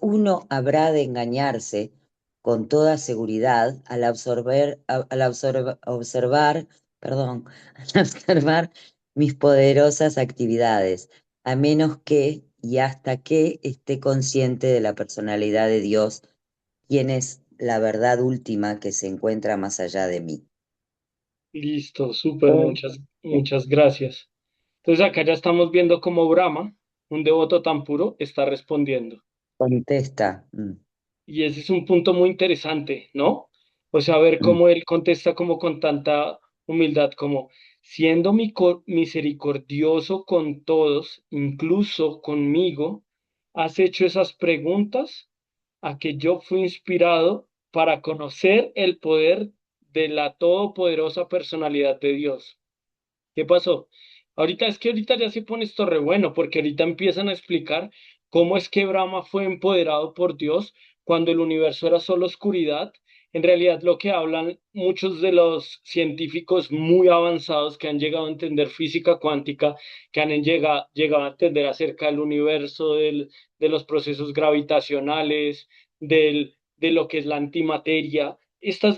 Uno habrá de engañarse con toda seguridad al perdón, al observar mis poderosas actividades, a menos que y hasta que esté consciente de la personalidad de Dios, quien es la verdad última que se encuentra más allá de mí. Listo, súper, muchas gracias. Entonces acá ya estamos viendo cómo Brahma, un devoto tan puro, está respondiendo. Contesta. Y ese es un punto muy interesante, ¿no? O sea, ver Mm. cómo él contesta como con tanta humildad, como siendo misericordioso con todos, incluso conmigo, has hecho esas preguntas a que yo fui inspirado para conocer el poder de la todopoderosa personalidad de Dios. ¿Qué pasó? Ahorita ya se pone esto re bueno, porque ahorita empiezan a explicar cómo es que Brahma fue empoderado por Dios cuando el universo era solo oscuridad. En realidad, lo que hablan muchos de los científicos muy avanzados que han llegado a entender física cuántica, que llegado a entender acerca del universo, de los procesos gravitacionales, de lo que es la antimateria. Estas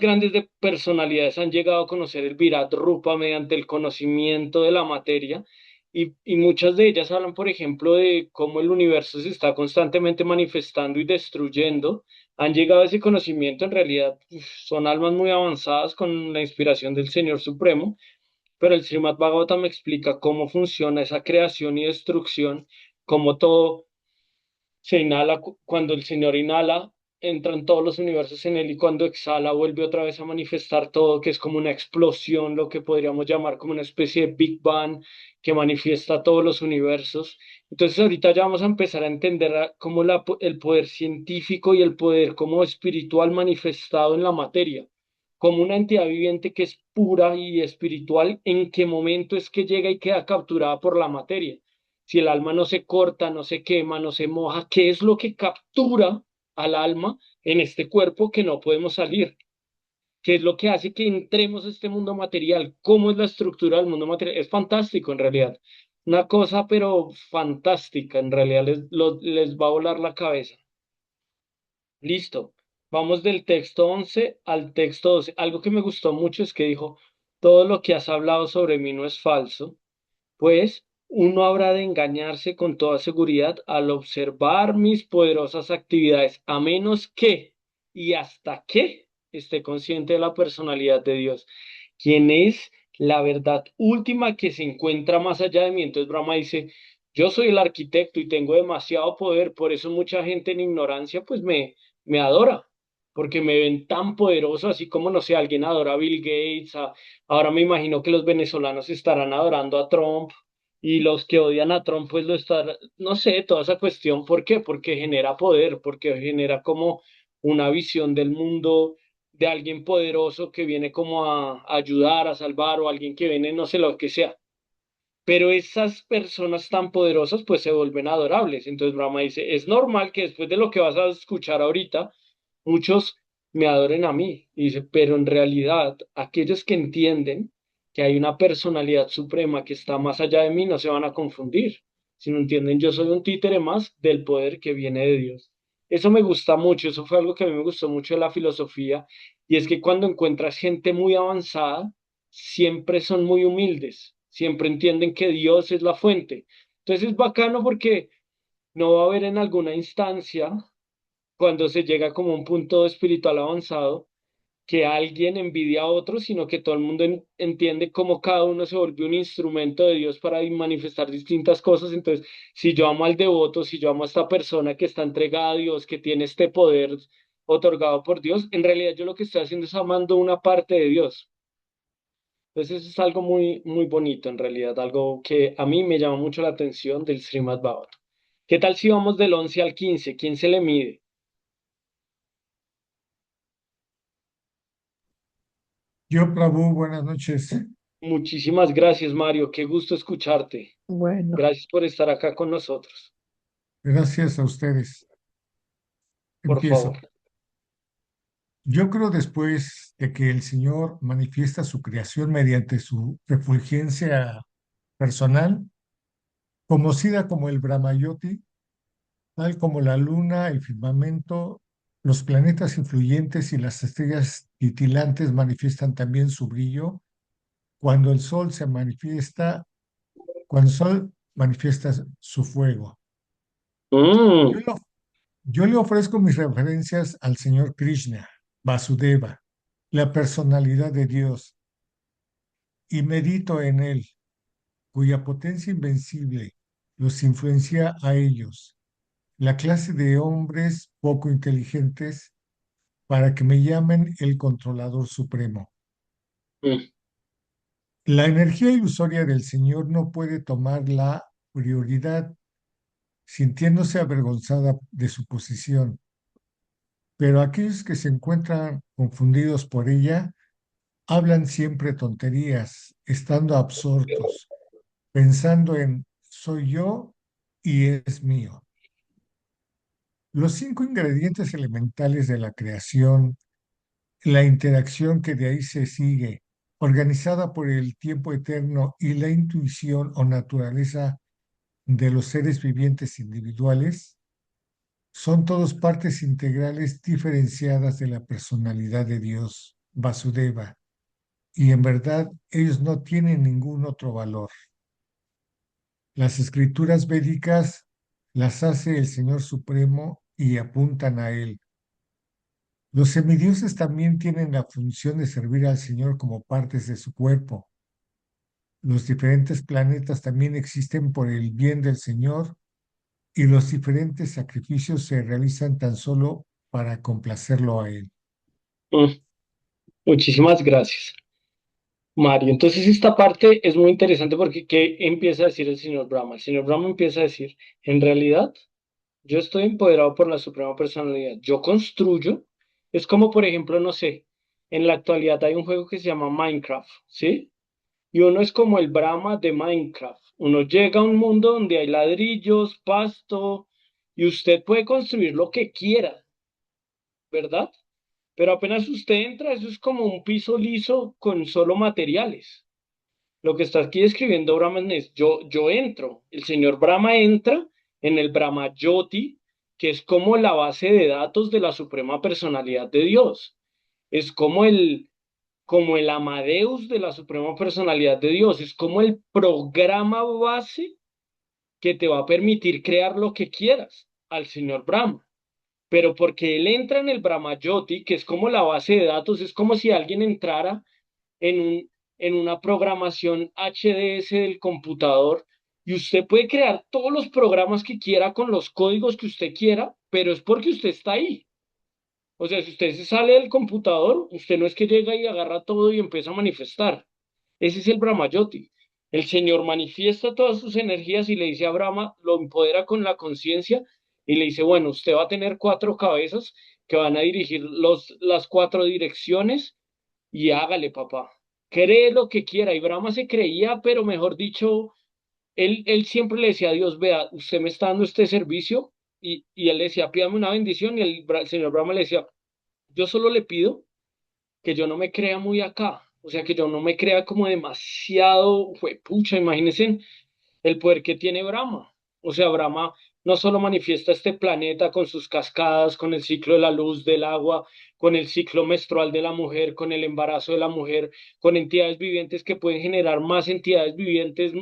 personalidades han llegado a conocer el Virat Rupa mediante el conocimiento de la materia y muchas de ellas hablan, por ejemplo, de cómo el universo se está constantemente manifestando y destruyendo. Han llegado a ese conocimiento, en realidad son almas muy avanzadas con la inspiración del Señor Supremo, pero el Srimad Bhagavatam explica cómo funciona esa creación y destrucción, cómo todo se inhala, cuando el Señor inhala, entran todos los universos en él y cuando exhala vuelve otra vez a manifestar todo, que es como una explosión, lo que podríamos llamar como una especie de Big Bang que manifiesta todos los universos. Entonces ahorita ya vamos a empezar a entender cómo el poder científico y el poder como espiritual manifestado en la materia, como una entidad viviente que es pura y espiritual, en qué momento es que llega y queda capturada por la materia. Si el alma no se corta, no se quema, no se moja, ¿qué es lo que captura al alma en este cuerpo que no podemos salir? ¿Qué es lo que hace que entremos a este mundo material? ¿Cómo es la estructura del mundo material? Es fantástico en realidad. Una cosa, pero fantástica. En realidad les va a volar la cabeza. Listo. Vamos del texto 11 al texto 12. Algo que me gustó mucho es que dijo, todo lo que has hablado sobre mí no es falso, pues uno habrá de engañarse con toda seguridad al observar mis poderosas actividades, a menos que y hasta que esté consciente de la personalidad de Dios, quien es la verdad última que se encuentra más allá de mí. Entonces Brahma dice, yo soy el arquitecto y tengo demasiado poder, por eso mucha gente en ignorancia pues me adora. Porque me ven tan poderoso, así como, no sé, alguien adora a Bill Gates, ahora me imagino que los venezolanos estarán adorando a Trump y los que odian a Trump, pues lo están, no sé, toda esa cuestión. ¿Por qué? Porque genera poder, porque genera como una visión del mundo de alguien poderoso que viene como a ayudar, a salvar, o alguien que viene, no sé lo que sea. Pero esas personas tan poderosas pues se vuelven adorables. Entonces Brahma dice, es normal que después de lo que vas a escuchar ahorita, muchos me adoren a mí. Y dice, pero en realidad aquellos que entienden que hay una personalidad suprema que está más allá de mí no se van a confundir. Si no entienden, yo soy un títere más del poder que viene de Dios. Eso me gusta mucho, eso fue algo que a mí me gustó mucho de la filosofía, y es que cuando encuentras gente muy avanzada, siempre son muy humildes, siempre entienden que Dios es la fuente. Entonces es bacano porque no va a haber en alguna instancia, cuando se llega como a un punto espiritual avanzado, que alguien envidia a otro, sino que todo el mundo entiende cómo cada uno se volvió un instrumento de Dios para manifestar distintas cosas. Entonces, si yo amo al devoto, si yo amo a esta persona que está entregada a Dios, que tiene este poder otorgado por Dios, en realidad yo lo que estoy haciendo es amando una parte de Dios. Entonces, eso es algo muy, muy bonito en realidad, algo que a mí me llama mucho la atención del Srimad Bhagavatam. ¿Qué tal si vamos del 11 al 15? ¿Quién se le mide? Yo, Prabhu, buenas noches. Muchísimas gracias, Mario. Qué gusto escucharte. Bueno, Gracias por estar acá con nosotros. gracias a ustedes. Por favor. Empiezo. Yo creo después de que el Señor manifiesta su creación mediante su refulgencia personal, conocida como el Brahmayoti, tal como la luna, el firmamento, los planetas influyentes y las estrellas titilantes manifiestan también su brillo cuando el sol se manifiesta, cuando el sol manifiesta su fuego. Yo, Mm, lo- yo le ofrezco mis referencias al señor Krishna, Vasudeva, la personalidad de Dios, y medito en él, cuya potencia invencible los influencia a ellos, la clase de hombres poco inteligentes, para que me llamen el controlador supremo. mm, La energía ilusoria del Señor no puede tomar la prioridad sintiéndose avergonzada de su posición, pero aquellos que se encuentran confundidos por ella hablan siempre tonterías, estando absortos, pensando en soy yo y es mío. Los cinco ingredientes elementales de la creación, la interacción que de ahí se sigue, organizada por el tiempo eterno y la intuición o naturaleza de los seres vivientes individuales, son todos partes integrales diferenciadas de la personalidad de Dios, Vasudeva, y en verdad ellos no tienen ningún otro valor. Las escrituras védicas las hace el Señor Supremo y apuntan a Él. Los semidioses también tienen la función de servir al Señor como partes de su cuerpo. Los diferentes planetas también existen por el bien del Señor y los diferentes sacrificios se realizan tan solo para complacerlo a Él. mm. Muchísimas gracias, Mario. Entonces esta parte es muy interesante porque ¿qué empieza a decir el señor Brahma? El señor Brahma empieza a decir, en realidad, yo estoy empoderado por la Suprema Personalidad. Yo construyo. Es como, por ejemplo, no sé, en la actualidad hay un juego que se llama Minecraft, ¿sí? Y uno es como el Brahma de Minecraft. Uno llega a un mundo donde hay ladrillos, pasto, y usted puede construir lo que quiera, ¿verdad? Pero apenas usted entra, eso es como un piso liso con solo materiales. Lo que está aquí describiendo Brahma es, yo entro, el señor Brahma entra en el Brahma Yoti, que es como la base de datos de la suprema personalidad de Dios. Es como el Amadeus de la suprema personalidad de Dios. Es como el programa base que te va a permitir crear lo que quieras al señor Brahma. Pero porque él entra en el Brahmayoti, que es como la base de datos, es como si alguien entrara en en una programación HDS del computador y usted puede crear todos los programas que quiera con los códigos que usted quiera, pero es porque usted está ahí. O sea, si usted se sale del computador, usted no es que llega y agarra todo y empieza a manifestar. Ese es el Brahmayoti. El Señor manifiesta todas sus energías y le dice a Brahma, lo empodera con la conciencia y le dice, bueno, usted va a tener cuatro cabezas que van a dirigir las cuatro direcciones y hágale, papá. Cree lo que quiera. Y Brahma se creía, pero mejor dicho, él siempre le decía a Dios, vea, usted me está dando este servicio y él le decía, pídame una bendición y el señor Brahma le decía, yo solo le pido que yo no me crea muy acá, o sea, que yo no me crea como demasiado, pucha, imagínense el poder que tiene Brahma. O sea, Brahma no solo manifiesta este planeta con sus cascadas, con el ciclo de la luz, del agua, con el ciclo menstrual de la mujer, con el embarazo de la mujer, con entidades vivientes que pueden generar más entidades vivientes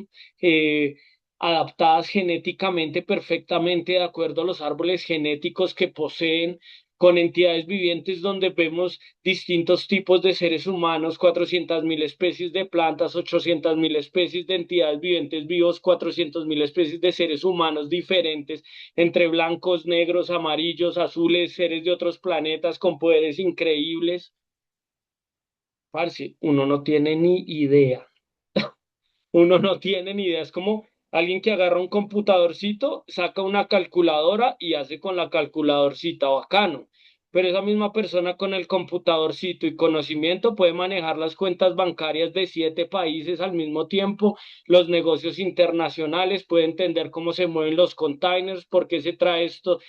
eh, adaptadas genéticamente perfectamente de acuerdo a los árboles genéticos que poseen, con entidades vivientes donde vemos distintos tipos de seres humanos, 400.000 especies de plantas, 800.000 especies de entidades vivientes vivos, 400.000 especies de seres humanos diferentes, entre blancos, negros, amarillos, azules, seres de otros planetas con poderes increíbles. Parce, uno no tiene ni idea. Uno no tiene ni idea. Es como alguien que agarra un computadorcito, saca una calculadora y hace con la calculadorcita bacano. Pero esa misma persona con el computadorcito y conocimiento puede manejar las cuentas bancarias de 7 países al mismo tiempo, los negocios internacionales, puede entender cómo se mueven los containers, por qué se trae esto.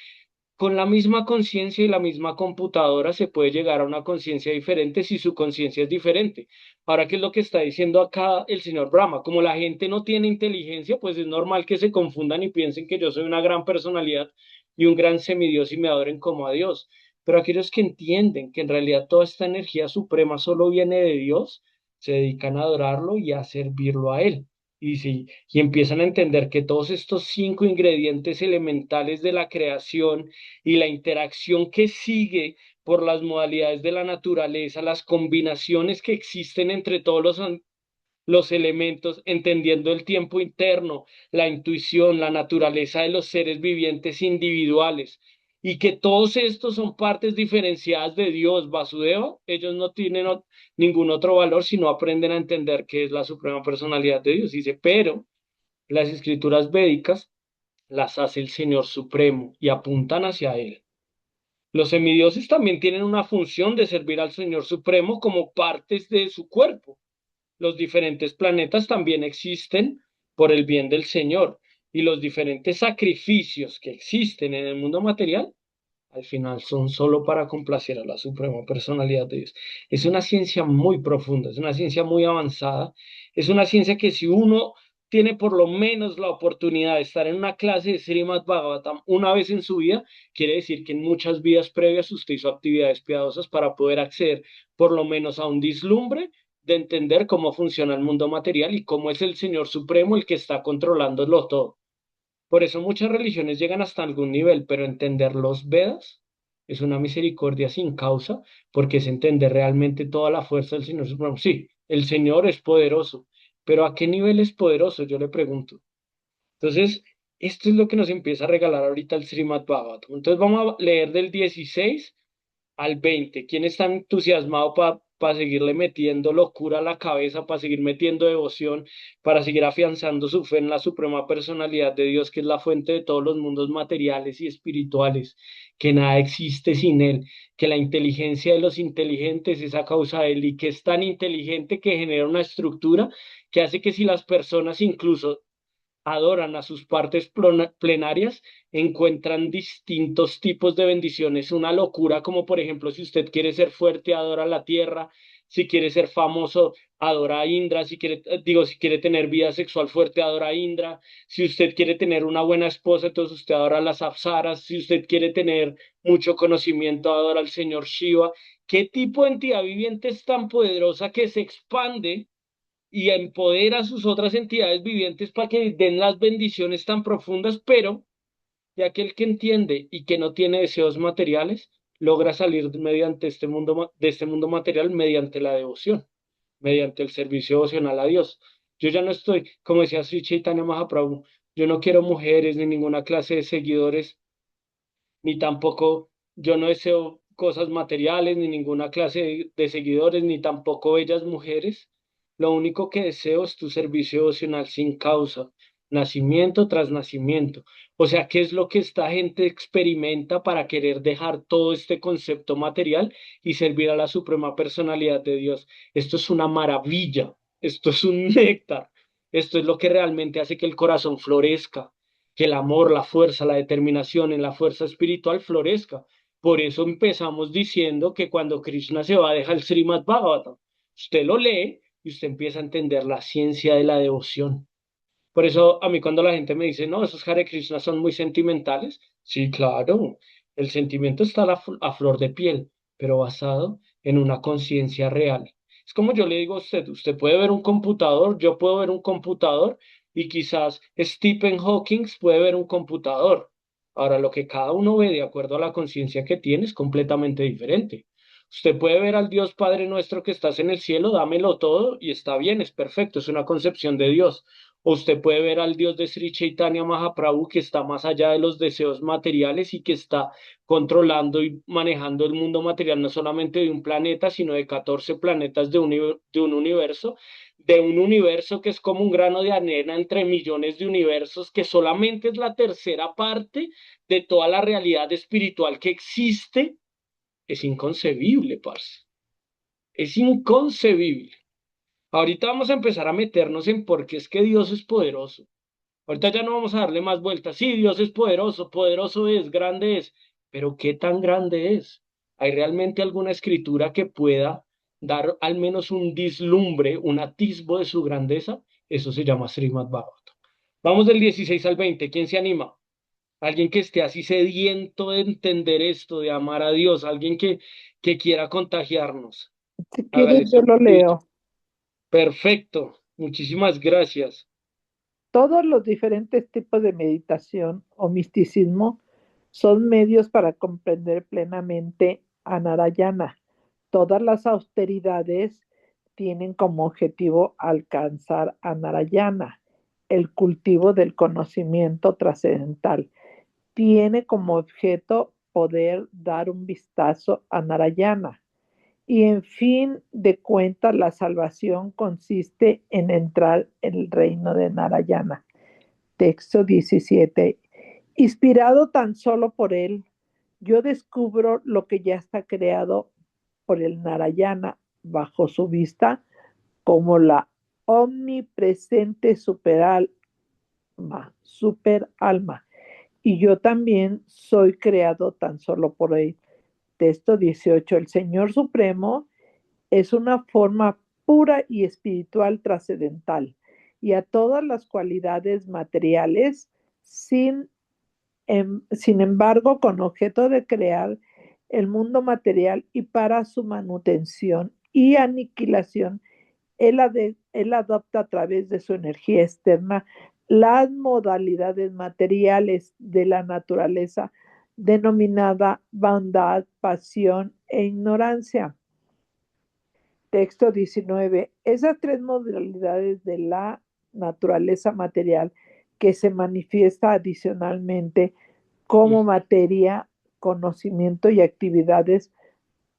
Con la misma conciencia y la misma computadora se puede llegar a una conciencia diferente si su conciencia es diferente. Ahora, ¿qué es lo que está diciendo acá el señor Brahma? Como la gente no tiene inteligencia, pues es normal que se confundan y piensen que yo soy una gran personalidad, y un gran semidios y me adoren como a Dios. Pero aquellos que entienden que en realidad toda esta energía suprema solo viene de Dios, se dedican a adorarlo y a servirlo a Él. Y empiezan a entender que todos estos cinco ingredientes elementales de la creación y la interacción que sigue por las modalidades de la naturaleza, las combinaciones que existen entre todos los elementos, entendiendo el tiempo interno, la intuición, la naturaleza de los seres vivientes individuales, y que todos estos son partes diferenciadas de Dios, Vasudeva, ellos no tienen ningún otro valor si no aprenden a entender qué es la suprema personalidad de Dios. Dice, pero las escrituras védicas las hace el Señor Supremo y apuntan hacia Él. Los semidioses también tienen una función de servir al Señor Supremo como partes de su cuerpo. Los diferentes planetas también existen por el bien del Señor y los diferentes sacrificios que existen en el mundo material al final son solo para complacer a la suprema personalidad de Dios. Es una ciencia muy profunda, es una ciencia muy avanzada, es una ciencia que si uno tiene por lo menos la oportunidad de estar en una clase de Srimad Bhagavatam una vez en su vida, quiere decir que en muchas vidas previas usted hizo actividades piadosas para poder acceder por lo menos a un vislumbre de entender cómo funciona el mundo material y cómo es el Señor Supremo el que está controlándolo todo. Por eso muchas religiones llegan hasta algún nivel, pero entender los Vedas es una misericordia sin causa, porque es entender realmente toda la fuerza del Señor Supremo. Sí, el Señor es poderoso, pero ¿a qué nivel es poderoso? Yo le pregunto. Entonces, esto es lo que nos empieza a regalar ahorita el Srimad Bhagavatam. Entonces vamos a leer del 16 al 20. ¿Quién está entusiasmado para seguirle metiendo locura a la cabeza, para seguir metiendo devoción, para seguir afianzando su fe en la suprema personalidad de Dios, que es la fuente de todos los mundos materiales y espirituales, que nada existe sin Él, que la inteligencia de los inteligentes es a causa de Él y que es tan inteligente que genera una estructura que hace que si las personas incluso adoran a sus partes plenarias, encuentran distintos tipos de bendiciones, una locura como por ejemplo si usted quiere ser fuerte, adora la tierra, si quiere ser famoso, adora a Indra, si quiere, si quiere tener vida sexual fuerte, adora a Indra, si usted quiere tener una buena esposa, entonces usted adora a las apsaras, si usted quiere tener mucho conocimiento, adora al señor Shiva. ¿Qué tipo de entidad viviente es tan poderosa que se expande y empodera a sus otras entidades vivientes para que den las bendiciones tan profundas? Pero de aquel que entiende y que no tiene deseos materiales, logra salir mediante de este mundo material mediante la devoción, mediante el servicio devocional a Dios. Yo ya no estoy, como decía Sri Chaitanya Mahaprabhu, yo no quiero mujeres ni ninguna clase de seguidores, ni tampoco yo no deseo cosas materiales, ni ninguna clase de seguidores, ni tampoco bellas mujeres. Lo único que deseo es tu servicio devocional sin causa, nacimiento tras nacimiento. O sea, ¿qué es lo que esta gente experimenta para querer dejar todo este concepto material y servir a la suprema personalidad de Dios? Esto es una maravilla, esto es un néctar, esto es lo que realmente hace que el corazón florezca, que el amor, la fuerza, la determinación en la fuerza espiritual florezca. Por eso empezamos diciendo que cuando Krishna se va a dejar el Srimad Bhagavatam, usted lo lee y usted empieza a entender la ciencia de la devoción. Por eso a mí cuando la gente me dice, no, esos Hare Krishna son muy sentimentales, sí, claro, el sentimiento está a flor de piel, pero basado en una conciencia real. Es como yo le digo a usted, usted puede ver un computador, yo puedo ver un computador y quizás Stephen Hawking puede ver un computador. Ahora, lo que cada uno ve de acuerdo a la conciencia que tiene es completamente diferente. Usted puede ver al Dios Padre nuestro que estás en el cielo, dámelo todo y está bien, es perfecto, es una concepción de Dios. O usted puede ver al Dios de Sri Chaitanya Mahaprabhu que está más allá de los deseos materiales y que está controlando y manejando el mundo material no solamente de un planeta, sino de 14 planetas de un universo que es como un grano de arena entre millones de universos, que solamente es la tercera parte de toda la realidad espiritual que existe. Es inconcebible, parce. Es inconcebible. Ahorita vamos a empezar a meternos en por qué es que Dios es poderoso. Ahorita ya no vamos a darle más vueltas. Sí, Dios es poderoso, poderoso es, grande es, pero ¿qué tan grande es? ¿Hay realmente alguna escritura que pueda dar al menos un vislumbre, un atisbo de su grandeza? Eso se llama Srimad Bhagavatam. Vamos del 16 al 20. ¿Quién se anima? alguien que esté así sediento de entender esto, de amar a Dios, alguien que quiera contagiarnos. Si Hágale, quieres, yo Sor lo Judith. leo. Perfecto. Muchísimas gracias. Todos los diferentes tipos de meditación o misticismo son medios para comprender plenamente a Narayana. Todas las austeridades tienen como objetivo alcanzar a Narayana, el cultivo del conocimiento trascendental. Tiene como objeto poder dar un vistazo a Narayana. Y en fin de cuentas, la salvación consiste en entrar en el reino de Narayana. Texto 17. Inspirado tan solo por él, yo descubro lo que ya está creado por el Narayana bajo su vista como la omnipresente superalma. Y yo también soy creado tan solo por él. Texto 18. El Señor Supremo es una forma pura y espiritual trascendental y a todas las cualidades materiales sin embargo, con objeto de crear el mundo material y para su manutención y aniquilación, él adopta a través de su energía externa las modalidades materiales de la naturaleza denominada bondad, pasión e ignorancia. Texto 19. Esas tres modalidades de la naturaleza material que se manifiesta adicionalmente como materia, conocimiento y actividades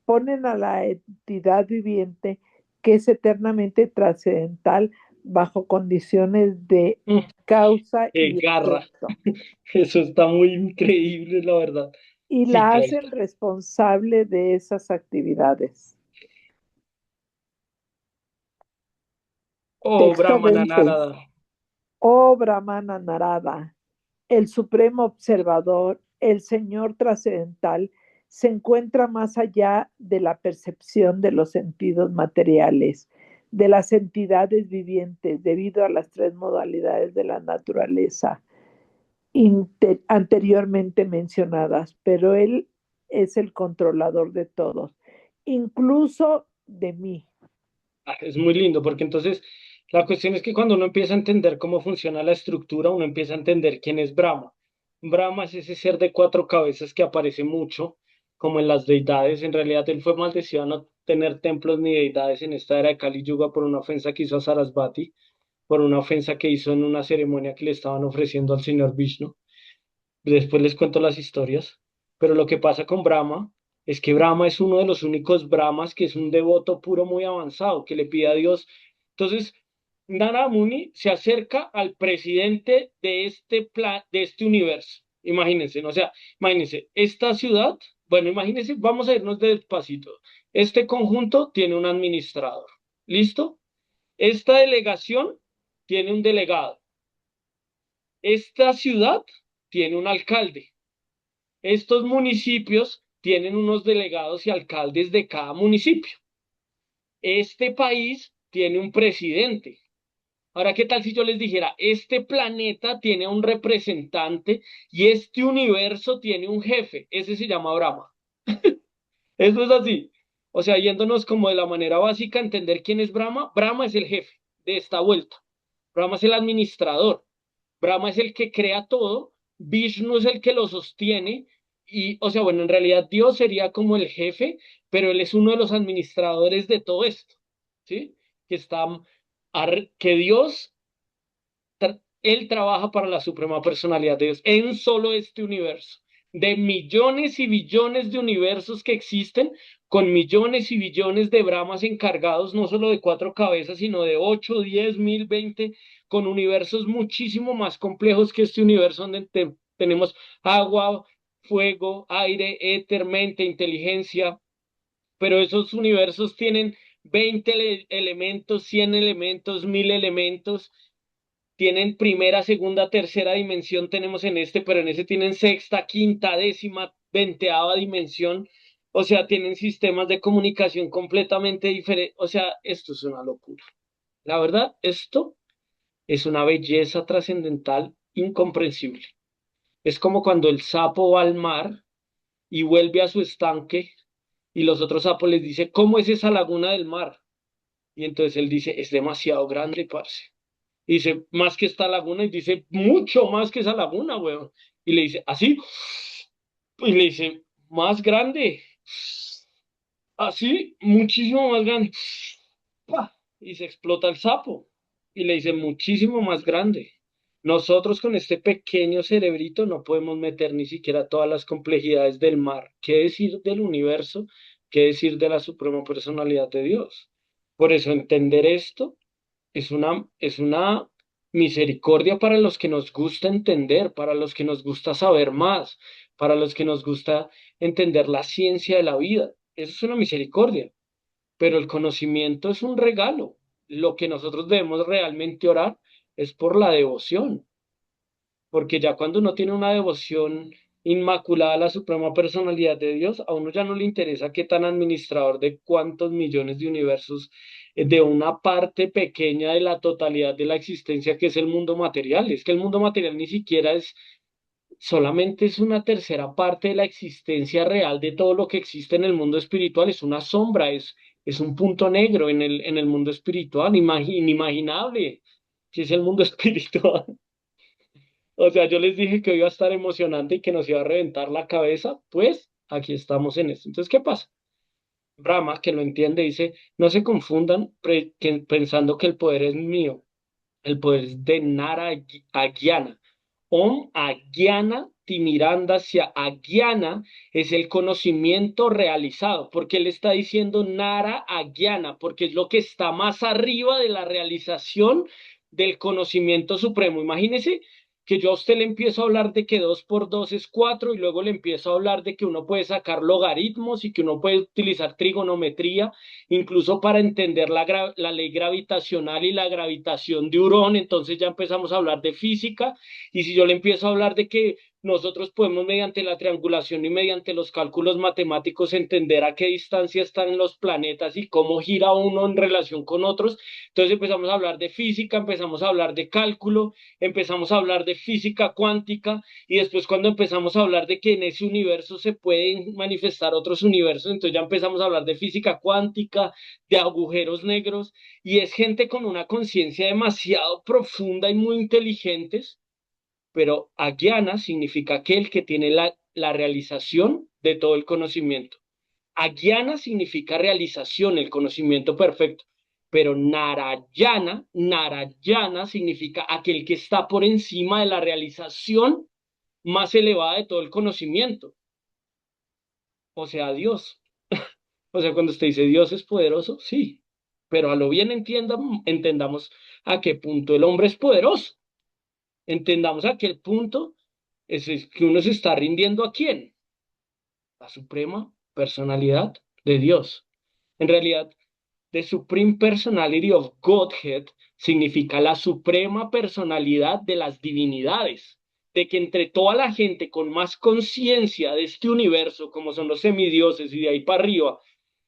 ponen a la entidad viviente que es eternamente trascendental bajo condiciones de Mm, causa qué y garra. efecto Eso está muy increíble, la verdad. y Sí, la Claudia. hacen responsable de esas actividades. Oh, Texto Brahmana 20. Narada. Oh Brahmana Narada, el supremo observador, el Señor trascendental, se encuentra más allá de la percepción de los sentidos materiales, de las entidades vivientes, debido a las tres modalidades de la naturaleza anteriormente mencionadas, pero Él es el controlador de todos, incluso de mí. Es muy lindo porque entonces la cuestión es que cuando uno empieza a entender cómo funciona la estructura, uno empieza a entender quién es Brahma. Brahma es ese ser de cuatro cabezas que aparece mucho, como en las deidades. En realidad él fue maldecido a no tener templos ni deidades en esta era de Kali Yuga por una ofensa que hizo a Sarasvati, por una ofensa que hizo en una ceremonia que le estaban ofreciendo al señor Vishnu. Después les cuento las historias, pero lo que pasa con Brahma es que Brahma es uno de los únicos Brahmas que es un devoto puro muy avanzado, que le pide a Dios. Entonces, Narada Muni se acerca al presidente de de este universo. Imagínense, ¿no? O sea, imagínense, esta ciudad, bueno, imagínense, vamos a irnos despacito. Este conjunto tiene un administrador. ¿Listo? Esta delegación tiene un delegado. Esta ciudad tiene un alcalde. Estos municipios tienen unos delegados y alcaldes de cada municipio. Este país tiene un presidente. Ahora, ¿qué tal si yo les dijera, este planeta tiene un representante y este universo tiene un jefe? Ese se llama Brahma. Eso es así. O sea, yéndonos como de la manera básica, entender quién es Brahma. Brahma es el jefe de esta vuelta. Brahma es el administrador. Brahma es el que crea todo, Vishnu es el que lo sostiene y, o sea, bueno, en realidad Dios sería como el jefe, pero él es uno de los administradores de todo esto, ¿sí? Que está, que Dios, él trabaja para la suprema personalidad de Dios en solo este universo. De millones y billones de universos que existen, con millones y billones de Brahmas encargados, no solo de cuatro cabezas, sino de 8, 10, 1000, 20, con universos muchísimo más complejos que este universo donde tenemos agua, fuego, aire, éter, mente, inteligencia, pero esos universos tienen 20 elementos, 100 elementos, 1000 elementos, tienen primera, segunda, tercera dimensión, tenemos en este, pero en ese tienen sexta, quinta, décima, veinteava dimensión. O sea, tienen sistemas de comunicación completamente diferentes. O sea, esto es una locura. La verdad, esto es una belleza trascendental incomprensible. Es como cuando el sapo va al mar y vuelve a su estanque y los otros sapos les dice, ¿cómo es esa laguna del mar? Y entonces él dice, es demasiado grande, parce. Y dice, más que esta laguna, y dice, mucho más que esa laguna, weón. Y le dice, ¿así? Y le dice, más grande. Así, muchísimo más grande. ¡Pah! Y se explota el sapo. Y le dice, muchísimo más grande. Nosotros con este pequeño cerebrito no podemos meter ni siquiera todas las complejidades del mar. ¿Qué decir del universo? ¿Qué decir de la suprema personalidad de Dios? Por eso entender esto es una misericordia para los que nos gusta entender, para los que nos gusta saber más, para los que nos gusta entender la ciencia de la vida. Eso es una misericordia, pero el conocimiento es un regalo. Lo que nosotros debemos realmente orar es por la devoción, porque ya cuando uno tiene una devoción inmaculada a la suprema personalidad de Dios, a uno ya no le interesa qué tan administrador de cuántos millones de universos, de una parte pequeña de la totalidad de la existencia que es el mundo material. Es que el mundo material ni siquiera es, solamente es una tercera parte de la existencia real de todo lo que existe en el mundo espiritual. Es una sombra, es un punto negro en el mundo espiritual, inimaginable, que es el mundo espiritual. O sea, yo les dije que iba a estar emocionante y que nos iba a reventar la cabeza, pues aquí estamos en esto. Entonces, ¿qué pasa? Brahma, que lo entiende, dice, no se confundan pensando que el poder es mío, el poder es de Nara Agyana. Om Agyana Timirandasya. Agyana es el conocimiento realizado, porque él está diciendo Nara Agyana, porque es lo que está más arriba de la realización del conocimiento supremo. Imagínese que yo a usted le empiezo a hablar de que 2 por 2 es 4 y luego le empiezo a hablar de que uno puede sacar logaritmos y que uno puede utilizar trigonometría incluso para entender la ley gravitacional y la gravitación de Hurón. Entonces ya empezamos a hablar de física, y si yo le empiezo a hablar de que nosotros podemos mediante la triangulación y mediante los cálculos matemáticos entender a qué distancia están los planetas y cómo gira uno en relación con otros, entonces empezamos a hablar de física, empezamos a hablar de cálculo, empezamos a hablar de física cuántica, y después cuando empezamos a hablar de que en ese universo se pueden manifestar otros universos, entonces ya empezamos a hablar de física cuántica, de agujeros negros, y es gente con una conciencia demasiado profunda y muy inteligentes, pero agyana significa aquel que tiene la realización de todo el conocimiento. Agyana significa realización, el conocimiento perfecto. Pero Narayana significa aquel que está por encima de la realización más elevada de todo el conocimiento. O sea, Dios. O sea, cuando usted dice Dios es poderoso, sí. Pero a lo bien entendamos a qué punto el hombre es poderoso. Entendamos a qué punto es que uno se está rindiendo a quién. La suprema personalidad de Dios. En realidad, The Supreme Personality of Godhead significa la suprema personalidad de las divinidades. De que entre toda la gente con más conciencia de este universo, como son los semidioses y de ahí para arriba,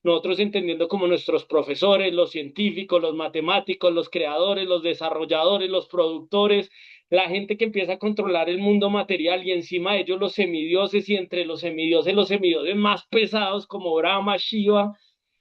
nosotros entendiendo como nuestros profesores, los científicos, los matemáticos, los creadores, los desarrolladores, los productores, la gente que empieza a controlar el mundo material, y encima de ellos los semidioses, y entre los semidioses más pesados como Brahma, Shiva,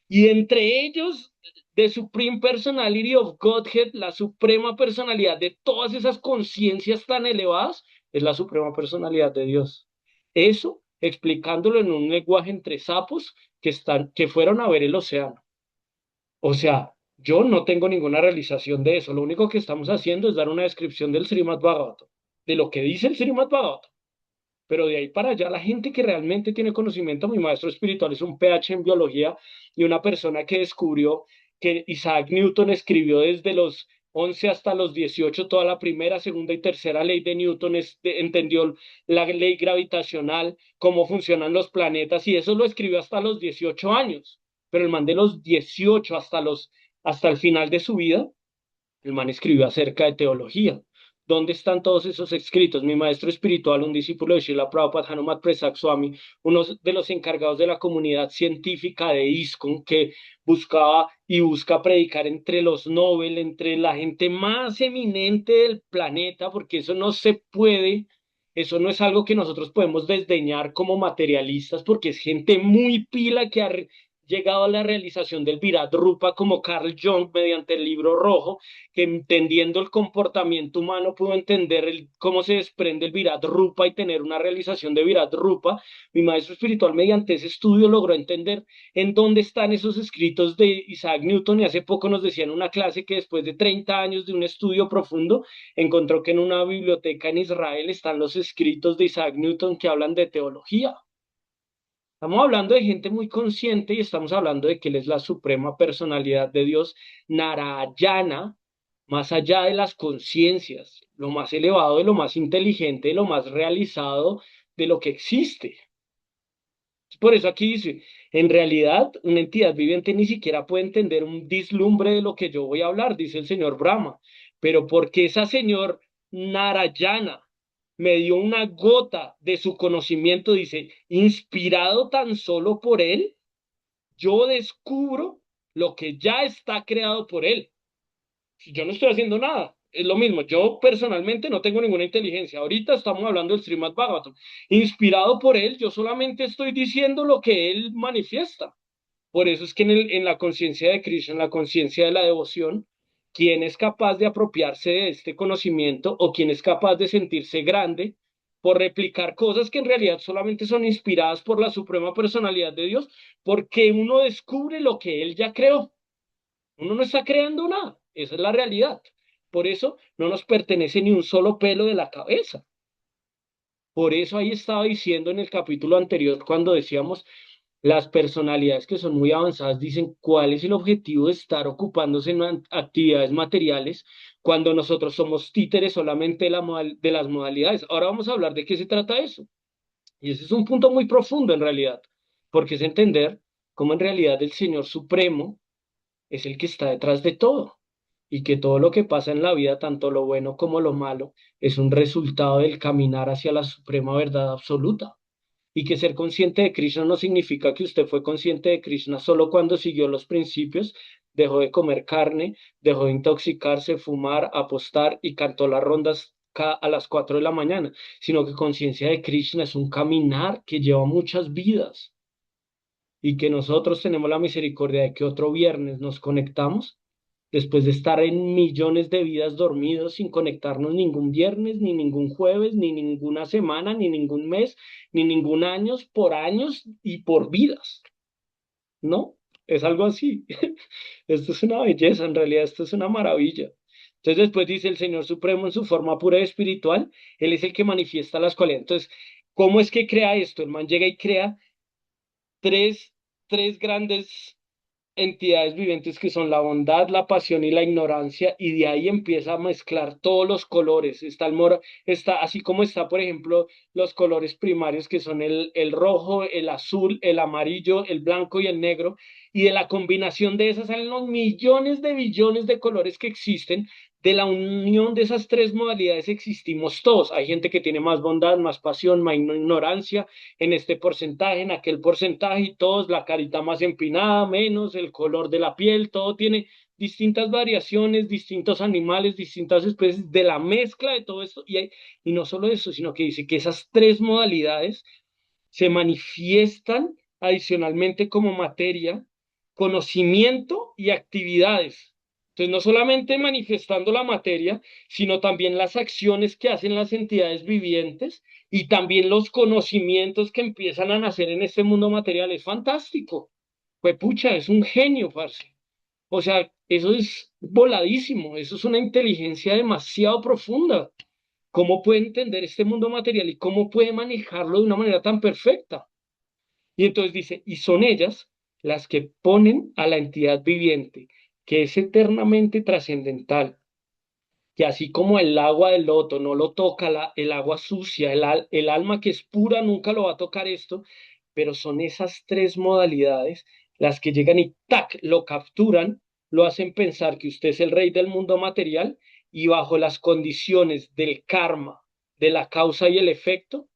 y entre ellos The Supreme Personality of Godhead, la suprema personalidad de todas esas conciencias tan elevadas, es la suprema personalidad de Dios. Eso explicándolo en un lenguaje entre sapos que fueron a ver el océano. O sea, yo no tengo ninguna realización de eso. Lo único que estamos haciendo es dar una descripción del Srimad Bhagavatam, de lo que dice el Srimad Bhagavatam. Pero de ahí para allá, la gente que realmente tiene conocimiento, mi maestro espiritual es un PH en biología y una persona que descubrió que Isaac Newton escribió desde los 11 hasta los 18 toda la primera, segunda y tercera ley de Newton, entendió la ley gravitacional, cómo funcionan los planetas, y eso lo escribió hasta los 18 años. Pero el man de los 18 hasta el final de su vida, el man escribió acerca de teología. ¿Dónde están todos esos escritos? Mi maestro espiritual, un discípulo de Srila Prabhupada, Hanumat Prasad Swami, uno de los encargados de la comunidad científica de ISKCON, que buscaba y busca predicar entre los Nobel, entre la gente más eminente del planeta, porque eso no se puede Eso no es algo que nosotros podemos desdeñar como materialistas porque es gente muy pila que ha llegado a la realización del Virat Rupa como Carl Jung mediante el libro rojo, que entendiendo el comportamiento humano pudo entender cómo se desprende el Virat Rupa y tener una realización de Virat Rupa. Mi maestro espiritual mediante ese estudio logró entender en dónde están esos escritos de Isaac Newton y hace poco nos decía en una clase que después de 30 años de un estudio profundo encontró que en una biblioteca en Israel están los escritos de Isaac Newton que hablan de teología. Estamos hablando de gente muy consciente y estamos hablando de que Él es la suprema personalidad de Dios, Narayana, más allá de las conciencias, lo más elevado, de lo más inteligente, de lo más realizado de lo que existe. Por eso aquí dice, en realidad una entidad viviente ni siquiera puede entender un vislumbre de lo que yo voy a hablar, dice el señor Brahma, pero porque esa señor Narayana me dio una gota de su conocimiento, dice, inspirado tan solo por él, yo descubro lo que ya está creado por él. Yo no estoy haciendo nada. Es lo mismo, yo personalmente no tengo ninguna inteligencia. Ahorita estamos hablando del Srimad Bhagavatam. Inspirado por él, yo solamente estoy diciendo lo que él manifiesta. Por eso es que en la conciencia de Krishna, en la conciencia de la devoción, quien es capaz de apropiarse de este conocimiento o quien es capaz de sentirse grande por replicar cosas que en realidad solamente son inspiradas por la suprema personalidad de Dios, porque uno descubre lo que él ya creó. Uno no está creando nada, esa es la realidad. Por eso no nos pertenece ni un solo pelo de la cabeza. Por eso ahí estaba diciendo en el capítulo anterior, cuando decíamos las personalidades que son muy avanzadas, dicen cuál es el objetivo de estar ocupándose en actividades materiales cuando nosotros somos títeres solamente de las modalidades. Ahora vamos a hablar de qué se trata eso. Y ese es un punto muy profundo en realidad, porque es entender cómo en realidad el Señor Supremo es el que está detrás de todo y que todo lo que pasa en la vida, tanto lo bueno como lo malo, es un resultado del caminar hacia la suprema verdad absoluta. Y que ser consciente de Krishna no significa que usted fue consciente de Krishna solo cuando siguió los principios, dejó de comer carne, dejó de intoxicarse, fumar, apostar y cantó las rondas a las 4 de la mañana, sino que conciencia de Krishna es un caminar que lleva muchas vidas y que nosotros tenemos la misericordia de que otro viernes nos conectamos después de estar en millones de vidas dormidos sin conectarnos ningún viernes, ni ningún jueves, ni ninguna semana, ni ningún mes, ni ningún años y por vidas, ¿no? Es algo así. Esto es una belleza, en realidad esto es una maravilla. Entonces después dice el Señor Supremo en su forma pura y espiritual, Él es el que manifiesta las cualidades. Entonces, ¿cómo es que crea esto? El man llega y crea tres, tres grandes entidades vivientes que son la bondad, la pasión y la ignorancia, y de ahí empieza a mezclar todos los colores. Está el mora, está así como está, por ejemplo, los colores primarios que son el rojo, el azul, el amarillo, el blanco y el negro, y de la combinación de esas salen los millones de billones de colores que existen. De la unión de esas tres modalidades existimos todos. Hay gente que tiene más bondad, más pasión, más ignorancia, en este porcentaje, en aquel porcentaje, y todos, la carita más empinada, menos, el color de la piel, todo tiene distintas variaciones, distintos animales, distintas especies, de la mezcla de todo esto, y no solo eso, sino que dice que esas tres modalidades se manifiestan adicionalmente como materia, conocimiento y actividades. Entonces, no solamente manifestando la materia, sino también las acciones que hacen las entidades vivientes y también los conocimientos que empiezan a nacer en este mundo material. Es fantástico. Pues pucha, es un genio, parce. O sea, eso es voladísimo, eso es una inteligencia demasiado profunda. ¿Cómo puede entender este mundo material y cómo puede manejarlo de una manera tan perfecta? Y entonces dice, y son ellas las que ponen a la entidad viviente, que es eternamente trascendental, que así como el agua del loto no lo toca el agua sucia, el alma que es pura nunca lo va a tocar esto, pero son esas tres modalidades las que llegan y ¡tac! Lo capturan, lo hacen pensar que usted es el rey del mundo material y bajo las condiciones del karma, de la causa y el efecto,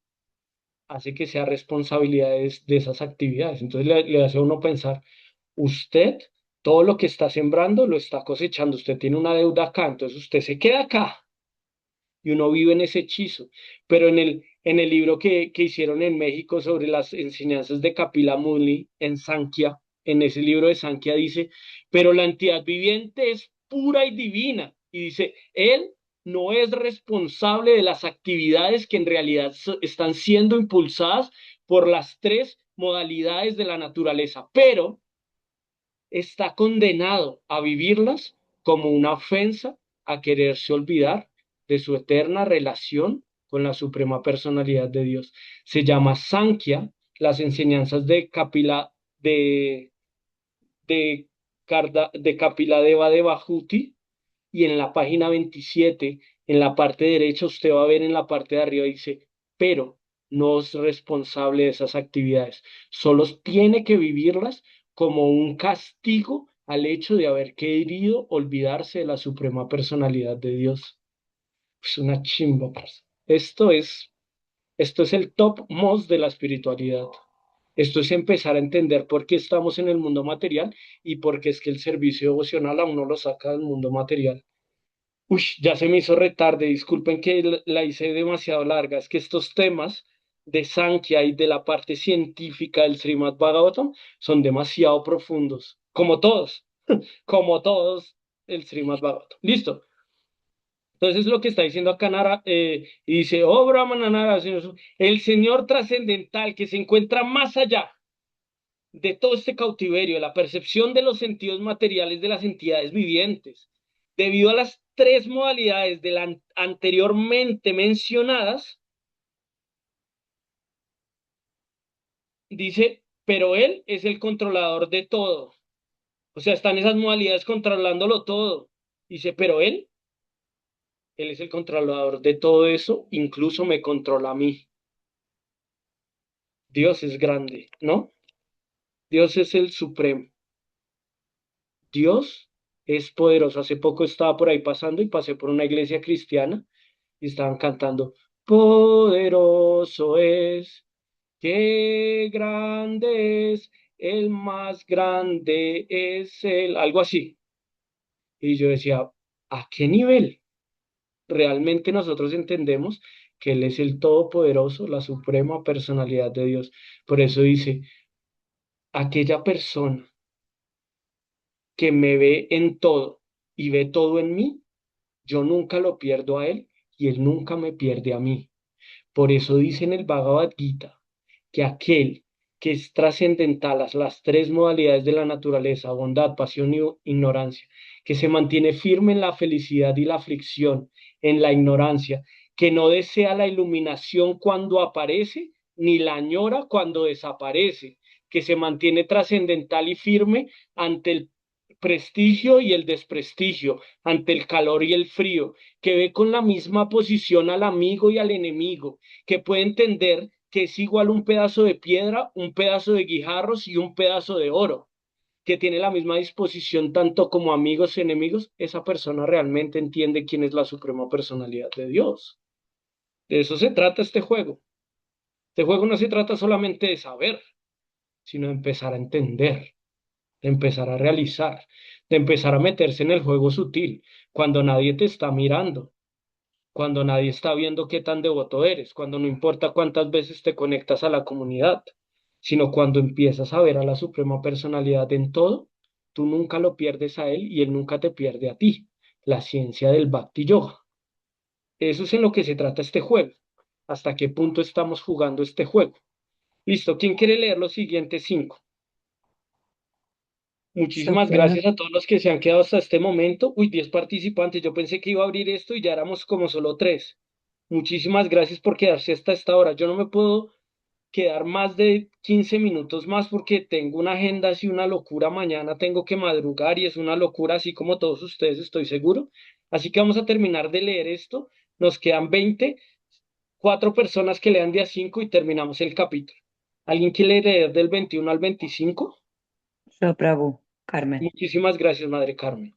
hace que sea responsabilidad de esas actividades. Entonces le hace a uno pensar, usted todo lo que está sembrando lo está cosechando, usted tiene una deuda acá, entonces usted se queda acá y uno vive en ese hechizo, pero en el libro que hicieron en México sobre las enseñanzas de Kapila Muni en Sankhya, en ese libro de Sankhya dice, pero la entidad viviente es pura y divina. Y dice, él no es responsable de las actividades que en realidad están siendo impulsadas por las tres modalidades de la naturaleza, pero está condenado a vivirlas como una ofensa a quererse olvidar de su eterna relación con la suprema personalidad de Dios. Se llama Sankhya, las enseñanzas de Kapila de, de Kapiladeva de Bhajuti, y en la página 27, en la parte derecha, usted va a ver en la parte de arriba, dice, pero no es responsable de esas actividades, solo tiene que vivirlas como un castigo al hecho de haber querido olvidarse de la suprema personalidad de Dios. Es una chimba, parce. Esto es el top most de la espiritualidad. Esto es empezar a entender por qué estamos en el mundo material y por qué es que el servicio devocional a uno lo saca del mundo material. Uy, ya se me hizo retarde, disculpen que la hice demasiado larga, es que estos temas de Sankhya y de la parte científica del Srimad Bhagavatam son demasiado profundos, como todos el Srimad Bhagavatam. Listo. Entonces lo que está diciendo acá Nara, y dice, oh Brahmana Nara, el Señor trascendental que se encuentra más allá de todo este cautiverio, la percepción de los sentidos materiales de las entidades vivientes, debido a las tres modalidades de las anteriormente mencionadas, dice, pero él es el controlador de todo. O sea, están esas modalidades controlándolo todo. Dice, pero él es el controlador de todo eso, incluso me controla a mí. Dios es grande, ¿no? Dios es el supremo. Dios es poderoso. Hace poco estaba por ahí pasando y pasé por una iglesia cristiana y estaban cantando, poderoso es, qué grande es, el más grande es él, algo así. Y yo decía, ¿a qué nivel realmente nosotros entendemos que Él es el Todopoderoso, la suprema personalidad de Dios? Por eso dice, aquella persona que me ve en todo y ve todo en mí, yo nunca lo pierdo a Él y Él nunca me pierde a mí. Por eso dice en el Bhagavad Gita que aquel que es trascendental a las tres modalidades de la naturaleza, bondad, pasión y ignorancia, que se mantiene firme en la felicidad y la aflicción, en la ignorancia, que no desea la iluminación cuando aparece, ni la añora cuando desaparece, que se mantiene trascendental y firme ante el prestigio y el desprestigio, ante el calor y el frío, que ve con la misma posición al amigo y al enemigo, que puede entender que es igual un pedazo de piedra, un pedazo de guijarros y un pedazo de oro, que tiene la misma disposición tanto como amigos y enemigos, esa persona realmente entiende quién es la suprema personalidad de Dios. De eso se trata este juego. Este juego no se trata solamente de saber, sino de empezar a entender, de empezar a realizar, de empezar a meterse en el juego sutil, cuando nadie te está mirando, cuando nadie está viendo qué tan devoto eres, cuando no importa cuántas veces te conectas a la comunidad, sino cuando empiezas a ver a la Suprema Personalidad en todo, tú nunca lo pierdes a él y él nunca te pierde a ti. La ciencia del Bhakti Yoga. Eso es en lo que se trata este juego. ¿Hasta qué punto estamos jugando este juego? Listo, ¿quién quiere leer los siguientes cinco? Muchísimas Súper. gracias a todos los que se han quedado hasta este momento. Uy, 10 participantes. Yo pensé que iba a abrir esto y ya éramos como solo 3. Muchísimas gracias por quedarse hasta esta hora. Yo no me puedo quedar más de 15 minutos más porque tengo una agenda así, una locura. Mañana tengo que madrugar y es una locura, así como todos ustedes, estoy seguro. Así que vamos a terminar de leer esto. Nos quedan 20, 4 personas que lean de a 5 y terminamos el capítulo. ¿Alguien quiere leer del 21 al 25? Yo, Prabhu, Carmen. Muchísimas gracias, Madre Carmen.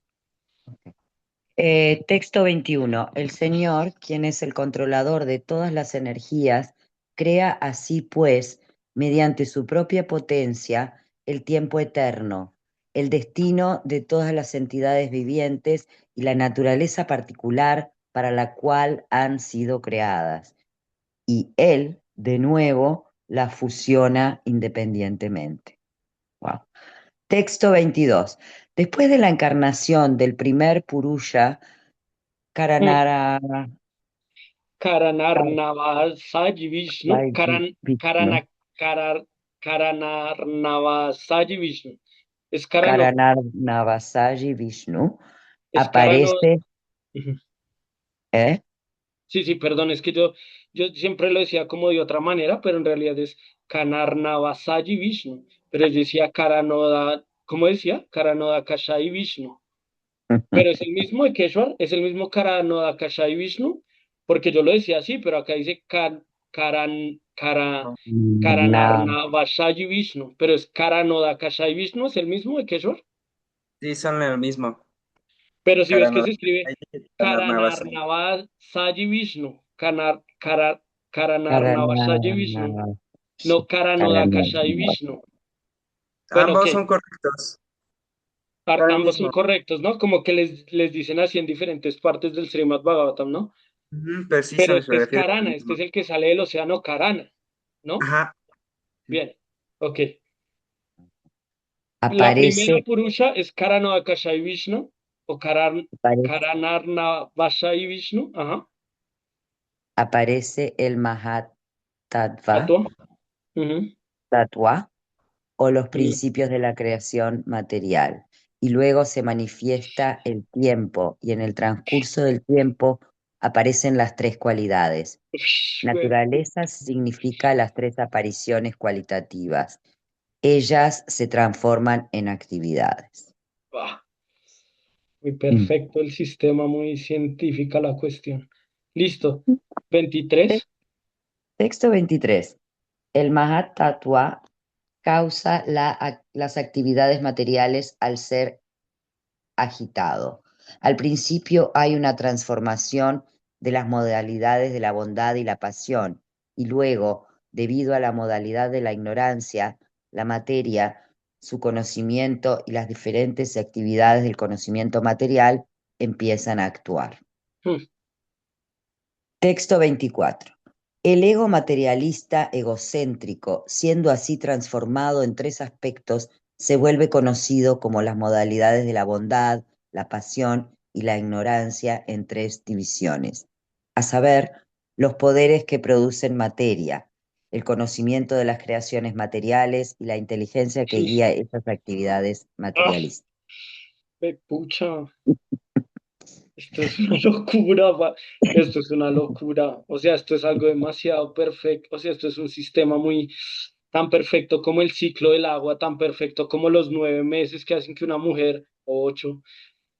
Texto 21. El Señor, quien es el controlador de todas las energías, crea así pues, mediante su propia potencia, el tiempo eterno, el destino de todas las entidades vivientes y la naturaleza particular para la cual han sido creadas. y él, de nuevo, la fusiona independientemente. Wow. Texto 22. Después de la encarnación del primer Purusha, Mm. Karanara, Karanarnavasaji Vishnu, Vishnu, Karar, Karanarnavasaji Vishnu. Es Karano, Karanarnavasaji Vishnu, es Karano. aparece, Ujú. ¿eh? Sí, sí, perdón, es que yo siempre lo decía como de otra manera, pero en realidad es Kanarnavasaji Vishnu. Pero yo decía Karanoda, ¿cómo decía? Karanoda Kashai Vishnu. Pero es el mismo de Keshwar, es el mismo Karanoda Kashai Vishnu, porque yo lo decía así, pero acá dice Na- Karanarnavasaji Vishnu, pero es Karanoda Kashai Vishnu, es el mismo de Keshwar. Sí, son el mismo. Pero si ves que Karanor- se escribe Karanarnavasa. Karanarnavasaji Vishnu, Karanarnavasaji Vishnu, Karana- no Karanoda Kashai Karana- Vishnu. Bueno, ok, Ambos son correctos. Son el ambos son mismo. correctos, ¿no? Como que les dicen así en diferentes partes del Srimad Bhagavatam, ¿no? Ujú, pero sí Pero se este es refiere al Karana, este mismo. es el que sale del océano Karana, ¿no? Ajá. Bien, ok. La primera aparece, Purusha es Karanoda Kashai Vishnu o aparece, Karanarnavasai Vishnu, ajá, aparece el Mahatattva, Tatua. Ujú. Tattva, o los Sí. principios de la creación material. Y luego se manifiesta el tiempo, y en el transcurso del tiempo aparecen las tres cualidades. Ush, Naturaleza significa las tres apariciones cualitativas. Ellas se transforman en actividades. ah, muy Mm. perfecto el sistema, muy científica la cuestión. Listo. Te- 23. Texto 23. El Mahat Tattva causa las actividades materiales al ser agitado. Al principio hay una transformación de las modalidades de la bondad y la pasión, y luego, debido a la modalidad de la ignorancia, la materia, su conocimiento y las diferentes actividades del conocimiento material empiezan a actuar. Mm. Texto 24. El ego materialista egocéntrico, siendo así transformado en tres aspectos, se vuelve conocido como las modalidades de la bondad, la pasión y la ignorancia en tres divisiones, a saber, los poderes que producen materia, el conocimiento de las creaciones materiales y la inteligencia que guía esas actividades Ah, materialistas. pucha. Esto es una locura, esto es una locura. O sea, esto es algo demasiado perfecto. O sea, esto es un sistema muy tan perfecto como el ciclo del agua, tan perfecto como los 9 meses que hacen que una mujer, o 8,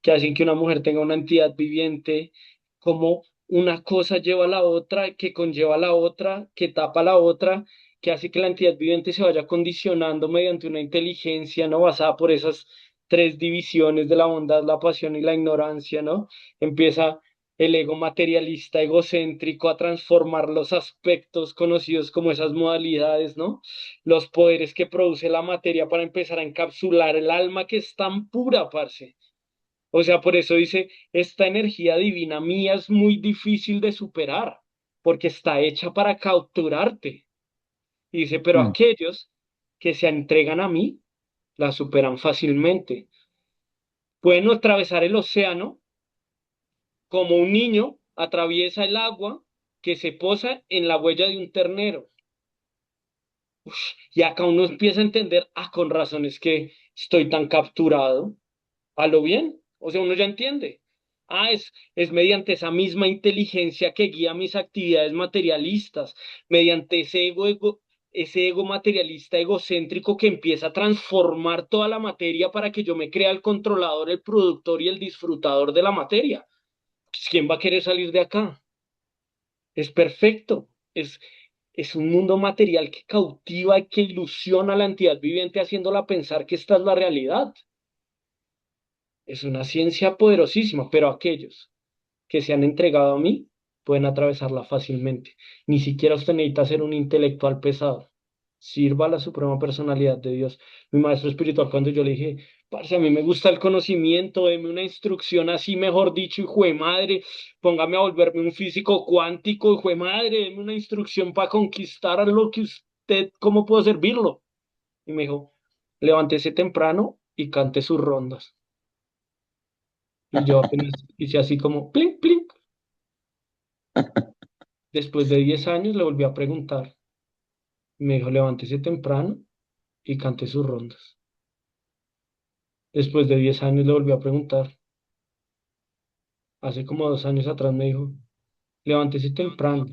que hacen que una mujer tenga una entidad viviente, como una cosa lleva a la otra, que conlleva a la otra, que tapa a la otra, que hace que la entidad viviente se vaya condicionando mediante una inteligencia no basada por esas tres divisiones de la bondad, la pasión y la ignorancia, ¿no? Empieza el ego materialista, egocéntrico, a transformar los aspectos conocidos como esas modalidades, ¿no? Los poderes que produce la materia para empezar a encapsular el alma que es tan pura, parce. O sea, por eso dice, esta energía divina mía es muy difícil de superar, porque está hecha para capturarte. Y dice, pero Mm. aquellos que se entregan a mí, la superan fácilmente. Pueden atravesar el océano como un niño atraviesa el agua que se posa en la huella de un ternero. Uf, y acá uno empieza a entender, con razón es que estoy tan capturado. A lo bien, o sea, uno ya entiende. Es mediante esa misma inteligencia que guía mis actividades materialistas, mediante ese ego materialista egocéntrico que empieza a transformar toda la materia para que yo me crea el controlador, el productor y el disfrutador de la materia. Pues, ¿quién va a querer salir de acá? Es perfecto. Es un mundo material que cautiva y que ilusiona a la entidad viviente haciéndola pensar que esta es la realidad. Es una ciencia poderosísima, pero aquellos que se han entregado a mí pueden atravesarla fácilmente. Ni siquiera usted necesita ser un intelectual pesado. sirva a la suprema personalidad de Dios. Mi maestro espiritual, cuando yo le dije, parce, a mí me gusta el conocimiento, deme una instrucción así, mejor dicho, hijo de madre, póngame a volverme un físico cuántico, hijo de madre, deme una instrucción para conquistar a lo que usted, ¿cómo puedo servirlo? Y me dijo, levántese temprano y cante sus rondas. Y yo apenas hice así como, plink, plink. Después de 10 años le volví a preguntar. Me dijo, levántese temprano y cante sus rondas. Después de 10 años le volví a preguntar. Hace como 2 años atrás me dijo, levántese temprano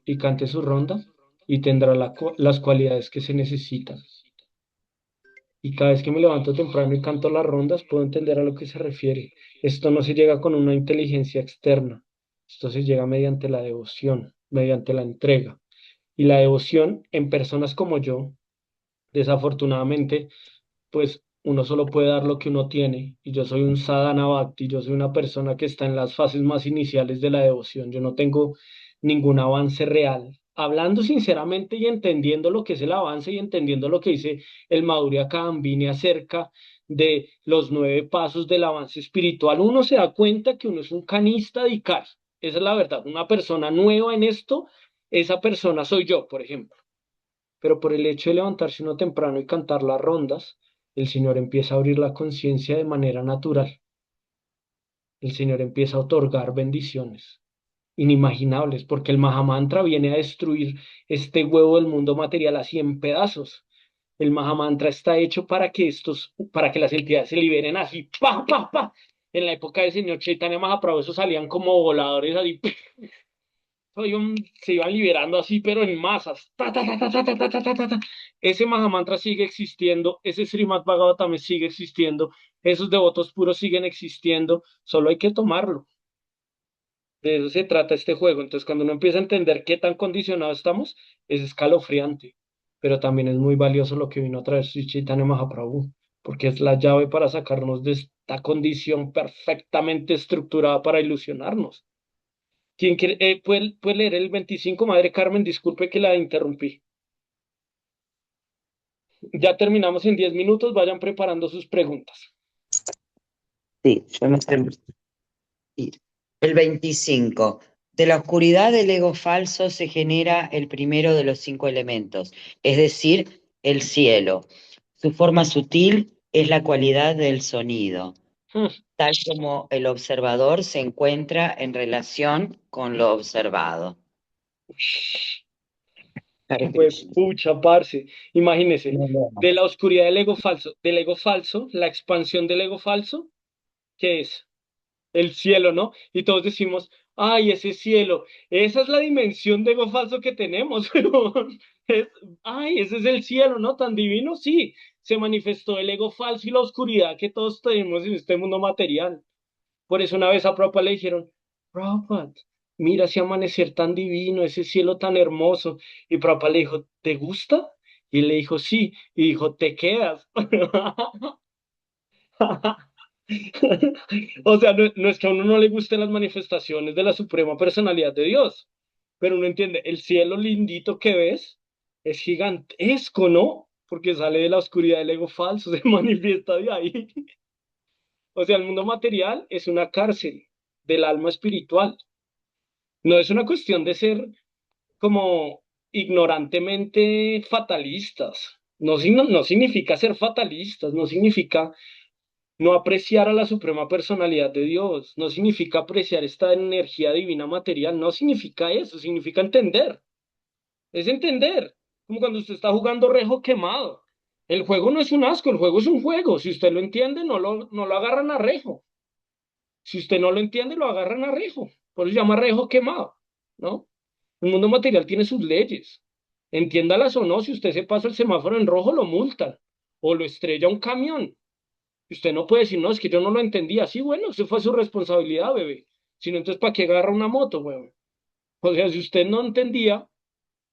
y cante su ronda y tendrá las cualidades que se necesitan. Y cada vez que me levanto temprano y canto las rondas, puedo entender a lo que se refiere. Esto no se llega con una inteligencia externa. Esto se llega mediante la devoción, mediante la entrega. Y la devoción en personas como yo, desafortunadamente, pues uno solo puede dar lo que uno tiene. Y yo soy un sadhana bhakti, yo soy una persona que está en las fases más iniciales de la devoción. Yo no tengo ningún avance real. Hablando sinceramente y entendiendo lo que es el avance y entendiendo lo que dice el Madhurya Kadambini acerca de los 9 pasos del avance espiritual, uno se da cuenta que uno es un canista de Ikari. Esa es la verdad. Una persona nueva en esto, esa persona soy yo, por ejemplo. Pero por el hecho de levantarse uno temprano y cantar las rondas, el Señor empieza a abrir la conciencia de manera natural. El Señor empieza a otorgar bendiciones inimaginables, porque el Mahamantra viene a destruir este huevo del mundo material así en pedazos. El Mahamantra está hecho para que las entidades se liberen así, pa, pa, pa. En la época del señor Chaitanya Mahaprabhu, esos salían como voladores así, se iban liberando así, pero en masas. Ta, ta, ta, ta, ta, ta, ta, ta, ta, ta. Ese Mahamantra sigue existiendo, ese Srimad Bhagavatam sigue existiendo, esos devotos puros siguen existiendo, solo hay que tomarlo. De eso se trata este juego. Entonces, cuando uno empieza a entender qué tan condicionados estamos, es escalofriante, pero también es muy valioso lo que vino a traer Sri Chaitanya Mahaprabhu, porque es la llave para sacarnos de esta condición perfectamente estructurada para ilusionarnos. ¿Quién quiere, puede leer el 25, Madre Carmen? Disculpe que la interrumpí. Ya terminamos en 10 minutos, vayan preparando sus preguntas. Sí, yo me estoy... sí. El 25. De la oscuridad del ego falso se genera el primero de los 5 elementos, es decir, el cielo. Su forma sutil es la cualidad del sonido, Hmm. tal como el observador se encuentra en relación con lo observado. Hare Pues Krishna. pucha, parce. Imagínese, No, no. de la oscuridad del ego falso, la expansión del ego falso, ¿qué es? El cielo, ¿no? Y todos decimos, ay, ese cielo, esa es la dimensión de ego falso que tenemos, weón. Ay, ese es el cielo, ¿no? Tan divino, sí. Se manifestó el ego falso y la oscuridad que todos tenemos en este mundo material. Por eso una vez a Prabhupada le dijeron, Prabhupada, mira ese amanecer tan divino, ese cielo tan hermoso. Y Prabhupada le dijo, ¿te gusta? Y él le dijo, sí. Y dijo, ¿te quedas? O sea, no es que a uno no le gusten las manifestaciones de la suprema personalidad de Dios, pero uno entiende, el cielo lindito que ves es gigantesco, ¿no? Porque sale de la oscuridad del ego falso, se manifiesta de ahí. O sea, el mundo material es una cárcel del alma espiritual. No es una cuestión de ser como ignorantemente fatalistas. No significa ser fatalistas, no significa no apreciar a la suprema personalidad de Dios, no significa apreciar esta energía divina material, no significa eso, significa entender. Es entender, como cuando usted está jugando rejo quemado. El juego no es un asco, el juego es un juego. Si usted lo entiende, no lo agarran a rejo. Si usted no lo entiende, lo agarran a rejo. Por eso se llama rejo quemado, ¿no? El mundo material tiene sus leyes. Entiéndalas o no, si usted se pasa el semáforo en rojo, lo multan o lo estrella un camión. Y usted no puede decir, no, es que yo no lo entendía. Sí, bueno, eso fue su responsabilidad, bebé. Si no, entonces, ¿para qué agarra una moto, weón? O sea, si usted no entendía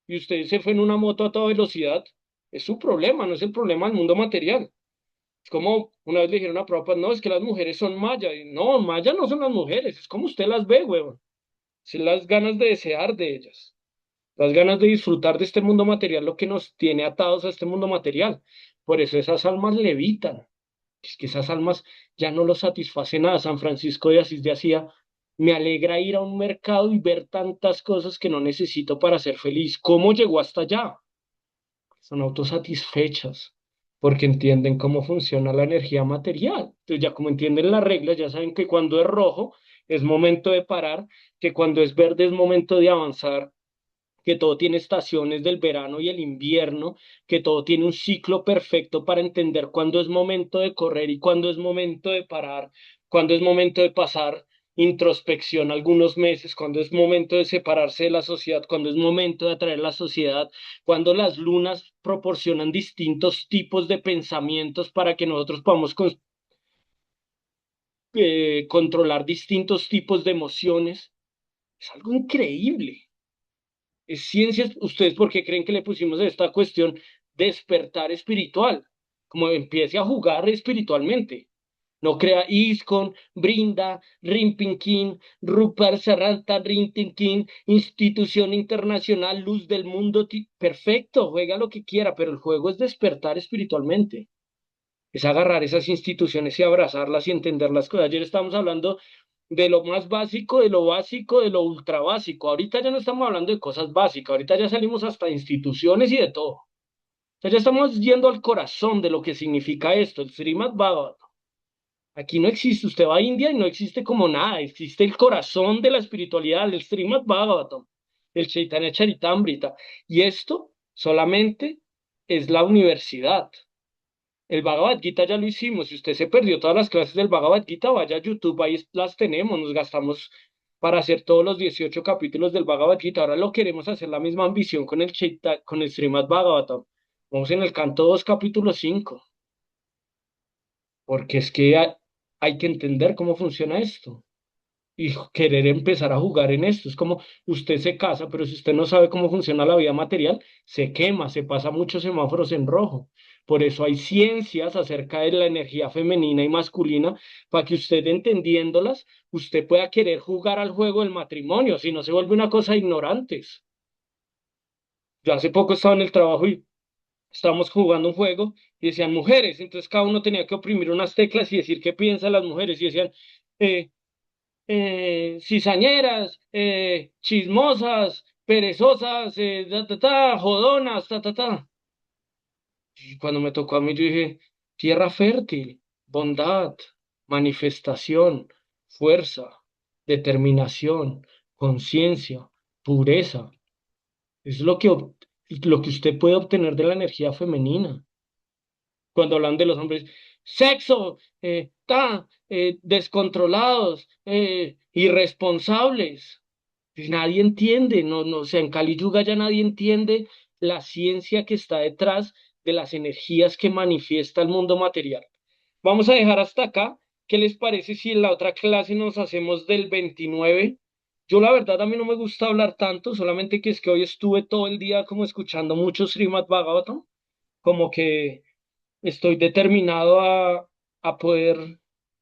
y usted se fue en una moto a toda velocidad, es su problema, no es el problema del mundo material. Es como una vez le dijeron a Prabhupada, no, es que las mujeres son mayas. Y no, mayas no son las mujeres, es como usted las ve, weón. Son las ganas de desear de ellas. las ganas de disfrutar de este mundo material, lo que nos tiene atados a este mundo material. Por eso esas almas levitan. Es que esas almas ya no los satisface nada. San Francisco de Asís decía, me alegra ir a un mercado y ver tantas cosas que no necesito para ser feliz. ¿Cómo llegó hasta allá? Son autosatisfechas porque entienden cómo funciona la energía material. Entonces ya como entienden las reglas, ya saben que cuando es rojo es momento de parar, que cuando es verde es momento de avanzar, que todo tiene estaciones del verano y el invierno, que todo tiene un ciclo perfecto para entender cuándo es momento de correr y cuándo es momento de parar, cuándo es momento de pasar introspección algunos meses, cuándo es momento de separarse de la sociedad, cuándo es momento de atraer la sociedad, cuándo las lunas proporcionan distintos tipos de pensamientos para que nosotros podamos controlar distintos tipos de emociones. Es algo increíble. Es ciencia. ¿Ustedes por qué creen que le pusimos a esta cuestión despertar espiritual? Como empiece a jugar espiritualmente. No crea ISKCON, Brinda, Rinpinkin, Rupert Serranta, Rintinkin, Institución Internacional, Luz del Mundo. Perfecto, juega lo que quiera, pero el juego es despertar espiritualmente. Es agarrar esas instituciones y abrazarlas y entender las cosas. Ayer estábamos hablando de lo más básico, de lo básico, de lo ultra básico. Ahorita ya no estamos hablando de cosas básicas, ahorita ya salimos hasta de instituciones y de todo. O sea, ya estamos yendo al corazón de lo que significa esto, el Srimad Bhagavatam. Aquí no existe, usted va a India y no existe como nada, existe el corazón de la espiritualidad, el Srimad Bhagavatam, el Chaitanya Charitamrita. Y esto solamente es la universidad. El Bhagavad Gita ya lo hicimos. Si usted se perdió todas las clases del Bhagavad Gita, vaya a YouTube, ahí las tenemos. Nos gastamos para hacer todos los 18 capítulos del Bhagavad Gita. Ahora lo queremos hacer la misma ambición con con el Srimad Bhagavatam. Vamos en el canto 2, capítulo 5. Porque es que hay que entender cómo funciona esto y querer empezar a jugar en esto. Es como usted se casa, pero si usted no sabe cómo funciona la vida material, se quema, se pasa muchos semáforos en rojo. Por eso hay ciencias acerca de la energía femenina y masculina, para que usted entendiéndolas, usted pueda querer jugar al juego del matrimonio, si no se vuelve una cosa de ignorantes. Yo hace poco estaba en el trabajo y estábamos jugando un juego y decían mujeres, entonces cada uno tenía que oprimir unas teclas y decir qué piensan las mujeres y decían, eh, cizañeras, chismosas, perezosas, jodonas, ta, ta, ta. Y cuando me tocó a mí, yo dije, tierra fértil, bondad, manifestación, fuerza, determinación, conciencia, pureza. Es lo que usted puede obtener de la energía femenina. Cuando hablan de los hombres, sexo, descontrolados, irresponsables. Pues nadie entiende, no, no, o sea, en Kali Yuga ya nadie entiende la ciencia que está detrás de las energías que manifiesta el mundo material. Vamos a dejar hasta acá. ¿Qué les parece si en la otra clase nos hacemos del 29? Yo la verdad a mí no me gusta hablar tanto, solamente que es que hoy estuve todo el día como escuchando mucho Srimad Bhagavatam, como que estoy determinado a poder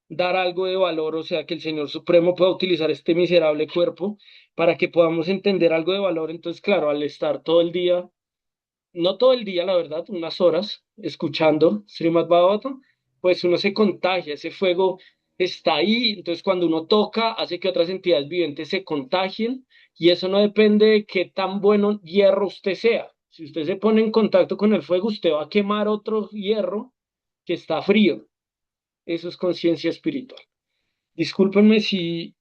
dar algo de valor, o sea, que el Señor Supremo pueda utilizar este miserable cuerpo para que podamos entender algo de valor. Entonces, claro, al estar todo el día, no todo el día, la verdad, unas horas escuchando Srimad Bhagavatam, pues uno se contagia, ese fuego está ahí, entonces cuando uno toca, hace que otras entidades vivientes se contagien y eso no depende de qué tan bueno hierro usted sea. Si usted se pone en contacto con el fuego, usted va a quemar otro hierro que está frío. Eso es conciencia espiritual. Discúlpenme si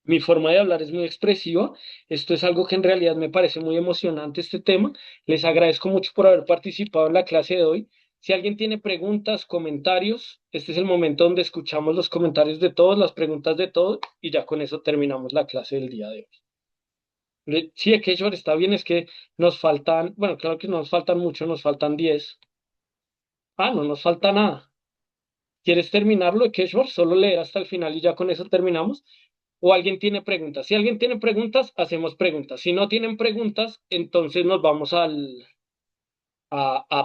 mi forma de hablar es muy expresiva. Esto es algo que en realidad me parece muy emocionante este tema. Les agradezco mucho por haber participado en la clase de hoy. Si alguien tiene preguntas, comentarios, este es el momento donde escuchamos los comentarios de todos, las preguntas de todos, y ya con eso terminamos la clase del día de hoy. Sí, Keshwar, está bien, es que nos faltan, bueno, claro que no nos faltan mucho, nos faltan 10. Ah, no nos falta nada. ¿Quieres terminarlo, Keshwar? Solo leer hasta el final y ya con eso terminamos. ¿O alguien tiene preguntas? Si alguien tiene preguntas, hacemos preguntas. Si no tienen preguntas, entonces nos vamos a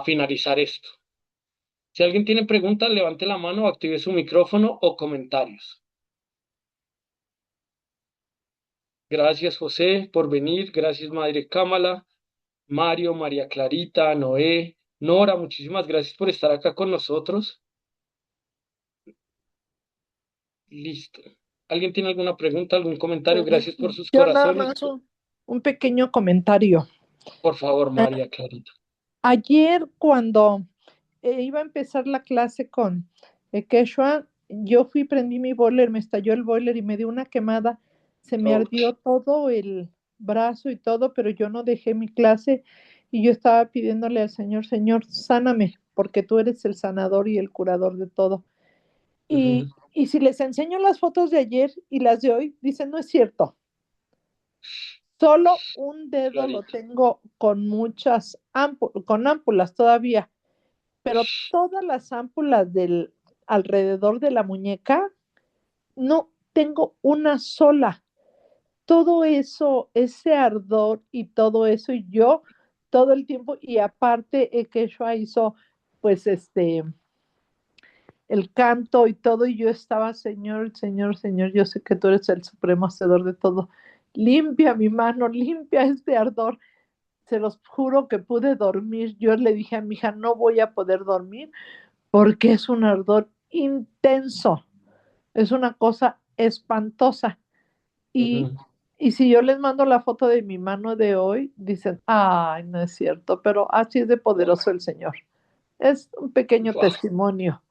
finalizar esto. Si alguien tiene preguntas, levante la mano o active su micrófono o comentarios. Gracias, José, por venir. Gracias, Madre Cámara, Mario, María Clarita, Noé, Nora, muchísimas gracias por estar acá con nosotros. Listo. ¿Alguien tiene alguna pregunta, algún comentario? Gracias por sus Yo nada corazones. más un pequeño comentario. Por favor, María Clarita. Ayer cuando iba a empezar la clase con Quechua, yo fui, prendí mi boiler, me estalló el boiler y me dio una quemada, se me Oh, ardió todo el brazo y todo, pero yo no dejé mi clase y yo estaba pidiéndole al Señor, Señor, sáname, porque tú eres el sanador y el curador de todo. ujú, Y si les enseño las fotos de ayer y las de hoy, dicen, no es cierto. Solo un dedo lo Clarita. tengo con muchas con ámpulas todavía, pero todas las ámpulas del alrededor de la muñeca, no tengo una sola. Todo eso, ese ardor y todo eso, y yo todo el tiempo, y aparte Quechua hizo pues el canto y todo, y yo estaba, Señor, Señor, Señor, yo sé que tú eres el supremo hacedor de todo. Limpia mi mano, limpia este ardor. Se los juro que pude dormir. Yo le dije a mi hija, no voy a poder dormir porque es un ardor intenso. Es una cosa espantosa. Y, Ujú. y si yo les mando la foto de mi mano de hoy, dicen, ay, no es cierto, pero así es de poderoso el Señor. Es un pequeño Buah, testimonio,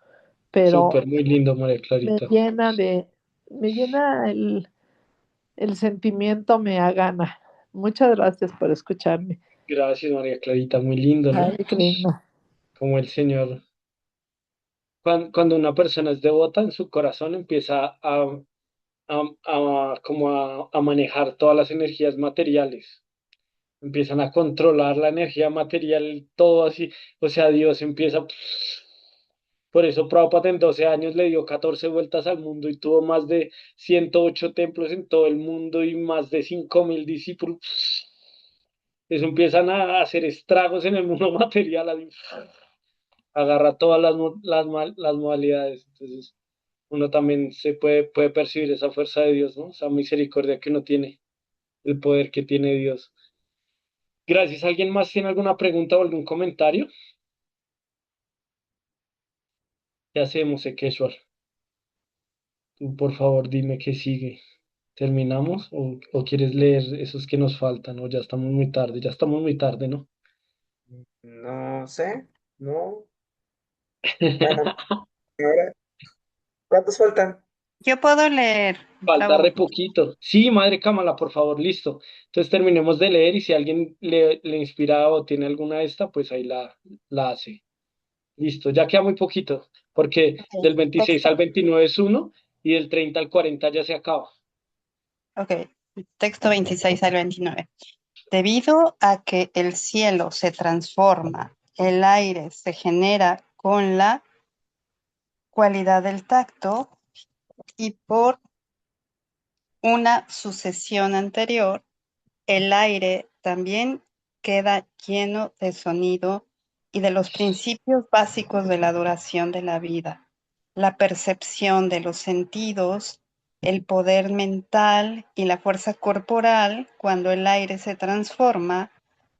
pero súper, muy lindo, María me Clarita. llena de, me llena el sentimiento, me agana. Muchas gracias por escucharme. Gracias, María Clarita, muy lindo, ¿no? Ay, qué lindo. Como el Señor. Cuando una persona es devota, en su corazón empieza a manejar todas las energías materiales. Empiezan a controlar la energía material, todo así. O sea, Dios empieza. Por eso Prabhupada en 12 años le dio 14 vueltas al mundo y tuvo más de 108 templos en todo el mundo y más de 5.000 discípulos. Eso empiezan a hacer estragos en el mundo material, así, agarra todas las modalidades. Entonces, uno también puede percibir esa fuerza de Dios, ¿no? Esa misericordia que uno tiene, el poder que tiene Dios. Gracias. ¿Alguien más tiene alguna pregunta o algún comentario? ¿Qué hacemos, Ekeshwar? Tú, por favor, dime qué sigue. ¿Terminamos o quieres leer esos que nos faltan? O ya estamos muy tarde, ya estamos muy tarde, ¿no? No sé, no. Bueno, ahora, ¿cuántos faltan? Yo puedo leer, Falta re Raúl. poquito. Sí, madre Cámara, por favor, listo. Entonces terminemos de leer y si alguien le inspira o tiene alguna de esta, pues ahí la hace. Listo, ya queda muy poquito, porque Ok, del 26 texto. al 29 es uno y del 30 al 40 ya se acaba. Ok, texto 26 al 29. Debido a que el cielo se transforma, el aire se genera con la cualidad del tacto y por una sucesión anterior, el aire también queda lleno de sonido y de los principios básicos de la duración de la vida, la percepción de los sentidos, el poder mental y la fuerza corporal cuando el aire se transforma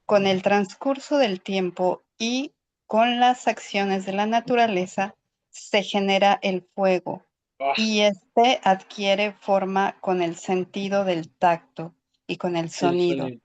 con el transcurso del tiempo y con las acciones de la naturaleza, se genera el fuego Ah, y este adquiere forma con el sentido del tacto y con el el sonido. sonido.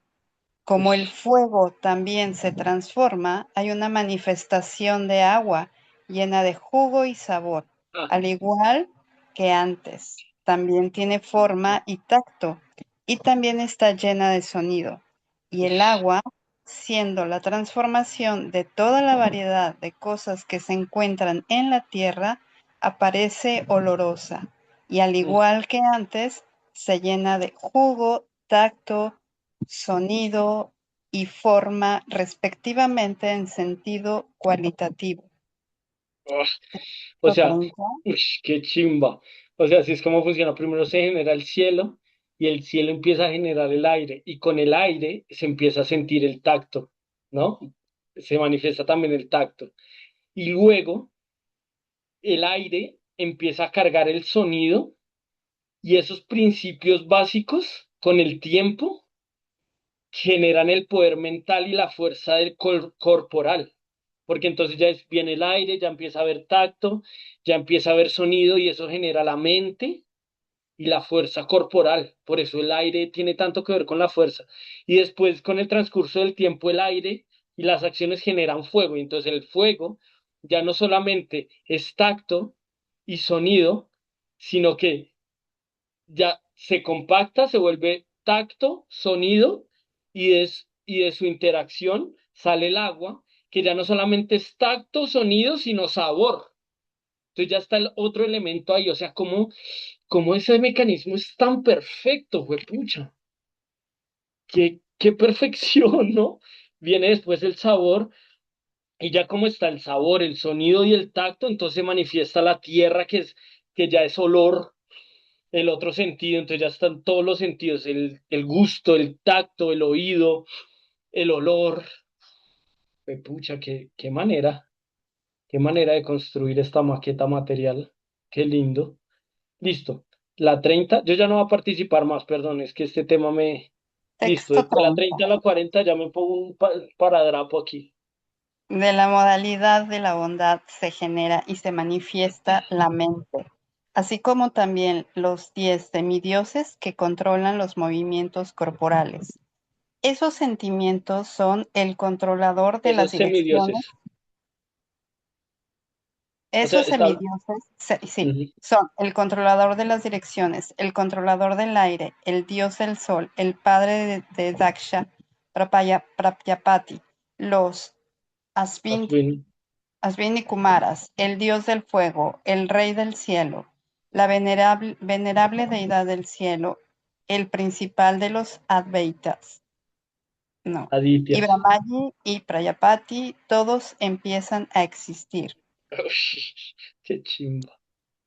Como el fuego también se transforma, hay una manifestación de agua llena de jugo y sabor, Ah, al igual que antes. También tiene forma y tacto y también está llena de sonido. Y el agua, siendo la transformación de toda la variedad de cosas que se encuentran en la tierra, aparece olorosa. Y al igual que antes, se llena de jugo, tacto, sonido y forma respectivamente en sentido cualitativo. ah. O Texto sea, 30. qué chimba. O sea, así es como funciona. Primero se genera el cielo y el cielo empieza a generar el aire y con el aire se empieza a sentir el tacto, ¿no? Se manifiesta también el tacto. Y luego el aire empieza a cargar el sonido y esos principios básicos con el tiempo generan el poder mental y la fuerza del corporal, porque entonces viene el aire, ya empieza a haber tacto, ya empieza a haber sonido y eso genera la mente y la fuerza corporal. Por eso el aire tiene tanto que ver con la fuerza. Y después, con el transcurso del tiempo, el aire y las acciones generan fuego. Y entonces el fuego ya no solamente es tacto y sonido, sino que ya se compacta, se vuelve tacto, sonido, y de su interacción sale el agua, que ya no solamente es tacto, sonido, sino sabor. Entonces ya está el otro elemento ahí, o sea, como ese mecanismo es tan perfecto, pucha, qué perfección, ¿no? Viene después el sabor, y ya como está el sabor, el sonido y el tacto, entonces se manifiesta la tierra, que ya es olor, el otro sentido, entonces ya están todos los sentidos, el gusto, el tacto, el oído, el olor. Pucha, qué manera de construir esta maqueta material. Qué lindo. Listo. La 30 yo ya no voy a participar más, perdón, es que este tema me... Listo, Texto de la 30. 30 a la 40 ya me pongo un paradrapo aquí. De la modalidad de la bondad se genera y se manifiesta la mente, así como también los 10 semidioses que controlan los movimientos corporales. Esos sentimientos son el controlador de las Esos direcciones. semidioses. O sea, Esos está... semidioses, sí, Ujú. son el controlador de las direcciones, el controlador del aire, el dios del sol, el padre de Daksha, Prapyapati, los Asvin, Aswin, Asvini Kumaras, el dios del fuego, el rey del cielo, la venerable deidad del cielo, el principal de los Advaitas. No. Y Adityas. Brahmaji y Prayapati, todos empiezan a existir. Qué chimba.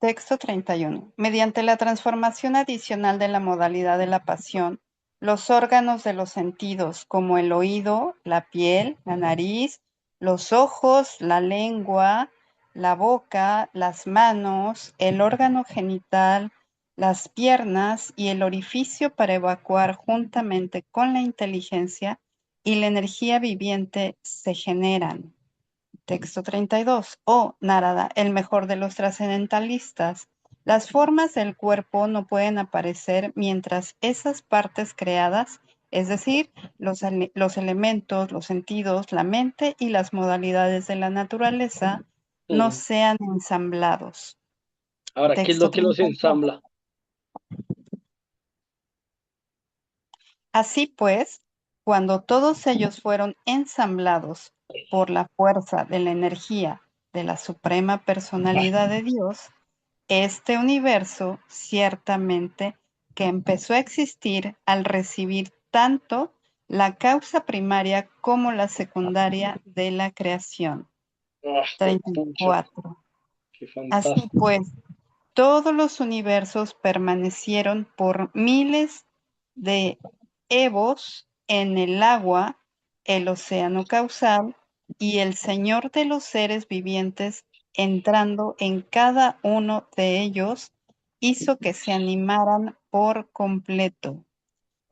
Texto 31. Mediante la transformación adicional de la modalidad de la pasión, los órganos de los sentidos, como el oído, la piel, la nariz, los ojos, la lengua, la boca, las manos, el órgano genital, las piernas y el orificio para evacuar juntamente con la inteligencia y la energía viviente se generan. Texto 32. Oh, Narada, el mejor de los trascendentalistas. Las formas del cuerpo no pueden aparecer mientras esas partes creadas, es decir, los elementos, los sentidos, la mente y las modalidades de la naturaleza, no Mm. sean ensamblados. Ahora, ¿qué es Texto lo que los 33. ensambla? Así pues, cuando todos ellos fueron ensamblados por la fuerza de la energía de la suprema personalidad de Dios, este universo ciertamente que empezó a existir al recibir tanto la causa primaria como la secundaria de la creación. Ah, pucha, 34. qué Así fantástico. pues, todos los universos permanecieron por miles de evos en el agua, el océano causal y el Señor de los seres vivientes entrando en cada uno de ellos hizo que se animaran por completo.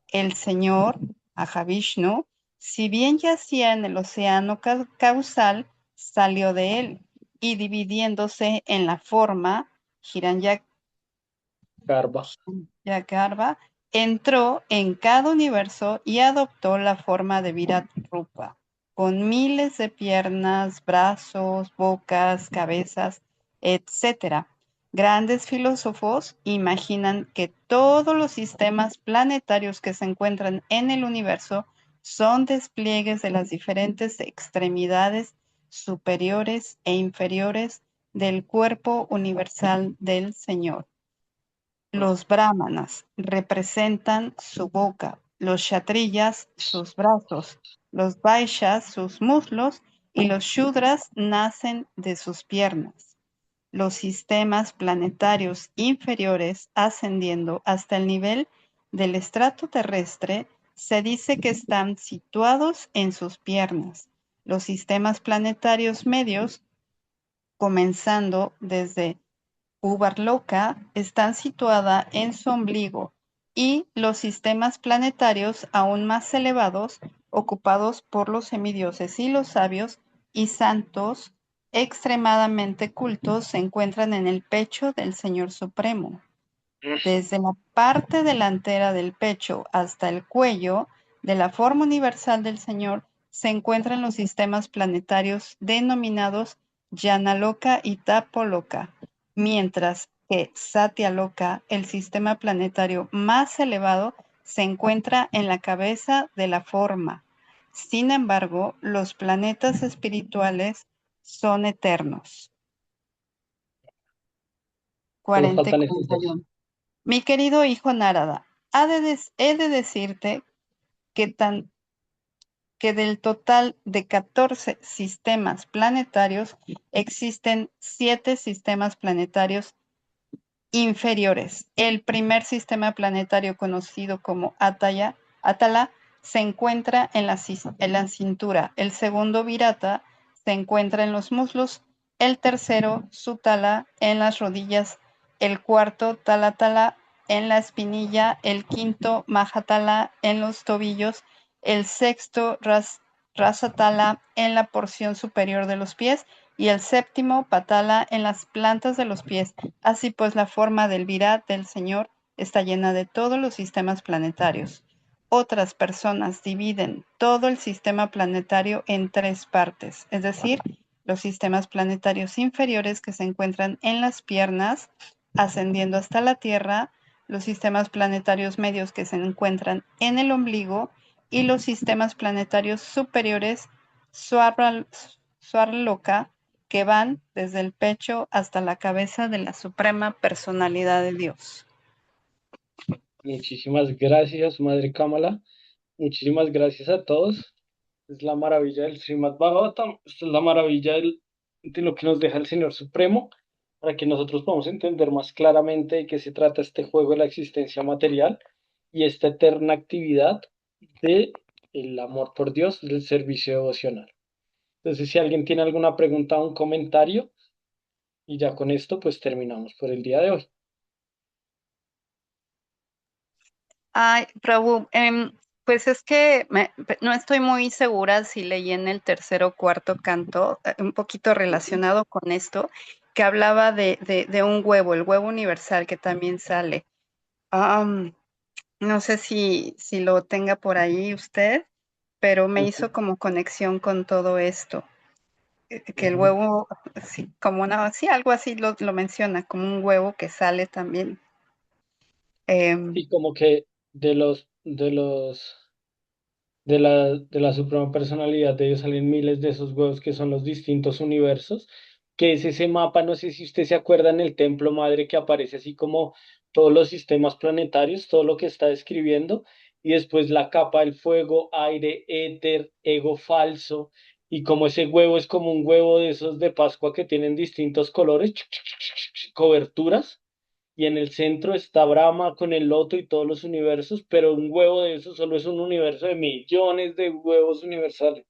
El Señor, Mahavishnu, si bien yacía en el océano causal, salió de él y dividiéndose en la forma Garba. Hiranyagarbha, entró en cada universo y adoptó la forma de Virat Rupa, con miles de piernas, brazos, bocas, cabezas, etc. Grandes filósofos imaginan que todos los sistemas planetarios que se encuentran en el universo son despliegues de las diferentes extremidades superiores e inferiores del cuerpo universal del Señor. Los brahmanas representan su boca, los kshatriyas sus brazos, los vaishyas sus muslos y los shudras nacen de sus piernas. Los sistemas planetarios inferiores ascendiendo hasta el nivel del estrato terrestre se dice que están situados en sus piernas. Los sistemas planetarios medios, comenzando desde Ubarloka, están situada en su ombligo y los sistemas planetarios aún más elevados, ocupados por los semidioses y los sabios y santos extremadamente cultos, se encuentran en el pecho del Señor Supremo. Desde la parte delantera del pecho hasta el cuello de la forma universal del Señor se encuentran los sistemas planetarios denominados Yanaloka y Tapoloka, mientras que Satyaloka, el sistema planetario más elevado, se encuentra en la cabeza de la forma. Sin embargo, los planetas espirituales son eternos. Solo 40 y faltan estos dos. 41. Mi querido hijo Narada, he de decirte que, que del total de 14 sistemas planetarios, existen 7 sistemas planetarios inferiores. El primer sistema planetario conocido como Atala se encuentra en la cintura. El segundo Virata se encuentra en los muslos. El tercero Sutala en las rodillas. El cuarto Talatala en la espinilla. El quinto Mahatala en los tobillos. El sexto Rasatala en la porción superior de los pies. Y el séptimo Patala en las plantas de los pies. Así pues, la forma del Virat del Señor está llena de todos los sistemas planetarios. Otras personas dividen todo el sistema planetario en 3 partes, es decir, los sistemas planetarios inferiores que se encuentran en las piernas, ascendiendo hasta la Tierra, los sistemas planetarios medios que se encuentran en el ombligo y los sistemas planetarios superiores, Swarloka, que van desde el pecho hasta la cabeza de la suprema personalidad de Dios. Muchísimas gracias, Madre Kamala. Muchísimas gracias a todos. Es la maravilla del Srimad Bhagavatam. Esta es la maravilla de lo que nos deja el Señor Supremo para que nosotros podamos entender más claramente de qué se trata este juego de la existencia material y esta eterna actividad de el amor por Dios, del servicio devocional. Entonces, si alguien tiene alguna pregunta o un comentario, y ya con esto, pues terminamos por el día de hoy. Ay, Prabhu, pues es que no estoy muy segura si leí en el tercer o cuarto canto, un poquito relacionado con esto, que hablaba de un huevo, el huevo universal que también sale. No sé si lo tenga por ahí usted, pero me hizo como conexión con todo esto. Que el huevo, sí, como una, sí, algo así lo menciona, como un huevo que sale también. Y como que de la suprema personalidad de ellos salen miles de esos huevos que son los distintos universos, que es ese mapa, no sé si usted se acuerda en el Templo Madre que aparece así como todos los sistemas planetarios, todo lo que está describiendo, y después la capa del fuego, aire, éter, ego falso, y como ese huevo es como un huevo de esos de Pascua que tienen distintos colores, coberturas y en el centro está Brahma con el loto y todos los universos, pero un huevo de eso solo es un universo de millones de huevos universales.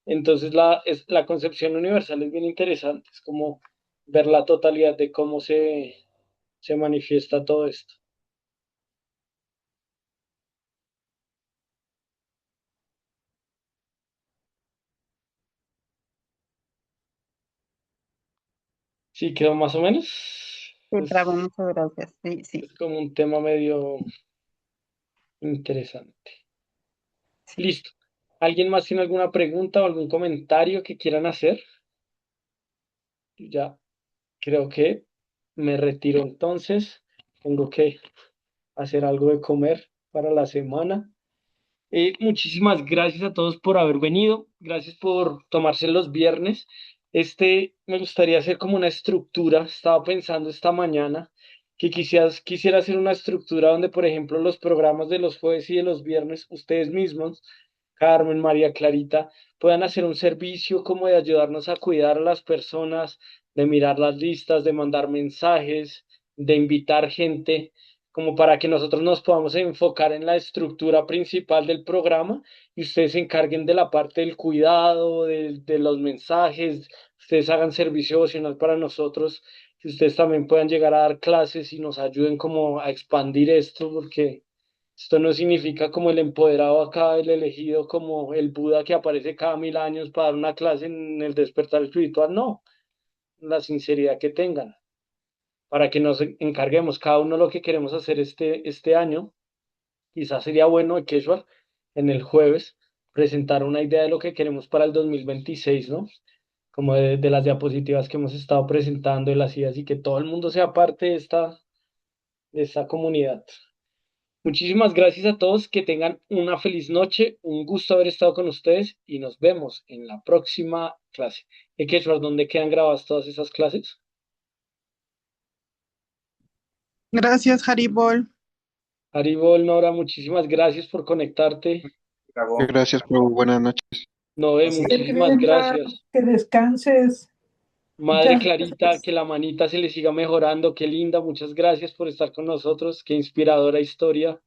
Entonces la concepción universal es bien interesante, es como ver la totalidad de cómo se manifiesta todo esto. Sí, quedó más o menos. Sí, Prabhu, Es, muchas gracias. Sí, sí, es como un tema medio interesante. sí. Listo. ¿Alguien más tiene alguna pregunta o algún comentario que quieran hacer? Ya creo que me retiro entonces. Tengo que hacer algo de comer para la semana. Muchísimas gracias a todos por haber venido. Gracias por tomarse los viernes. Me gustaría hacer como una estructura. Estaba pensando esta mañana que quisiera hacer una estructura donde, por ejemplo, los programas de los jueves y de los viernes, ustedes mismos, Carmen, María Clarita, puedan hacer un servicio como de ayudarnos a cuidar a las personas, de mirar las listas, de mandar mensajes, de invitar gente como para que nosotros nos podamos enfocar en la estructura principal del programa y ustedes se encarguen de la parte del cuidado, de los mensajes, ustedes hagan servicio devocional para nosotros, que ustedes también puedan llegar a dar clases y nos ayuden como a expandir esto, porque Esto no significa como el empoderado acá, el elegido, como el Buda que aparece cada 1000 años para dar una clase en el despertar espiritual. No, la sinceridad que tengan, para que nos encarguemos cada uno lo que queremos hacer este año. Quizás sería bueno, Ekeshwar, en el jueves, presentar una idea de lo que queremos para el 2026, ¿no? Como de las diapositivas que hemos estado presentando, de las ideas y que todo el mundo sea parte de esta comunidad. Muchísimas gracias a todos, que tengan una feliz noche, un gusto haber estado con ustedes y nos vemos en la próxima clase. Ekeshwar, ¿dónde quedan grabadas todas esas clases? Gracias, Haribol. Haribol, Nora, muchísimas gracias por conectarte. Acabó. Gracias, Prabhu. Buenas noches. Noé, Así es. muchísimas gracias. Que descanses. Madre Muchas Clarita, gracias. que la manita se le siga mejorando, qué linda, muchas gracias por estar con nosotros, qué inspiradora historia.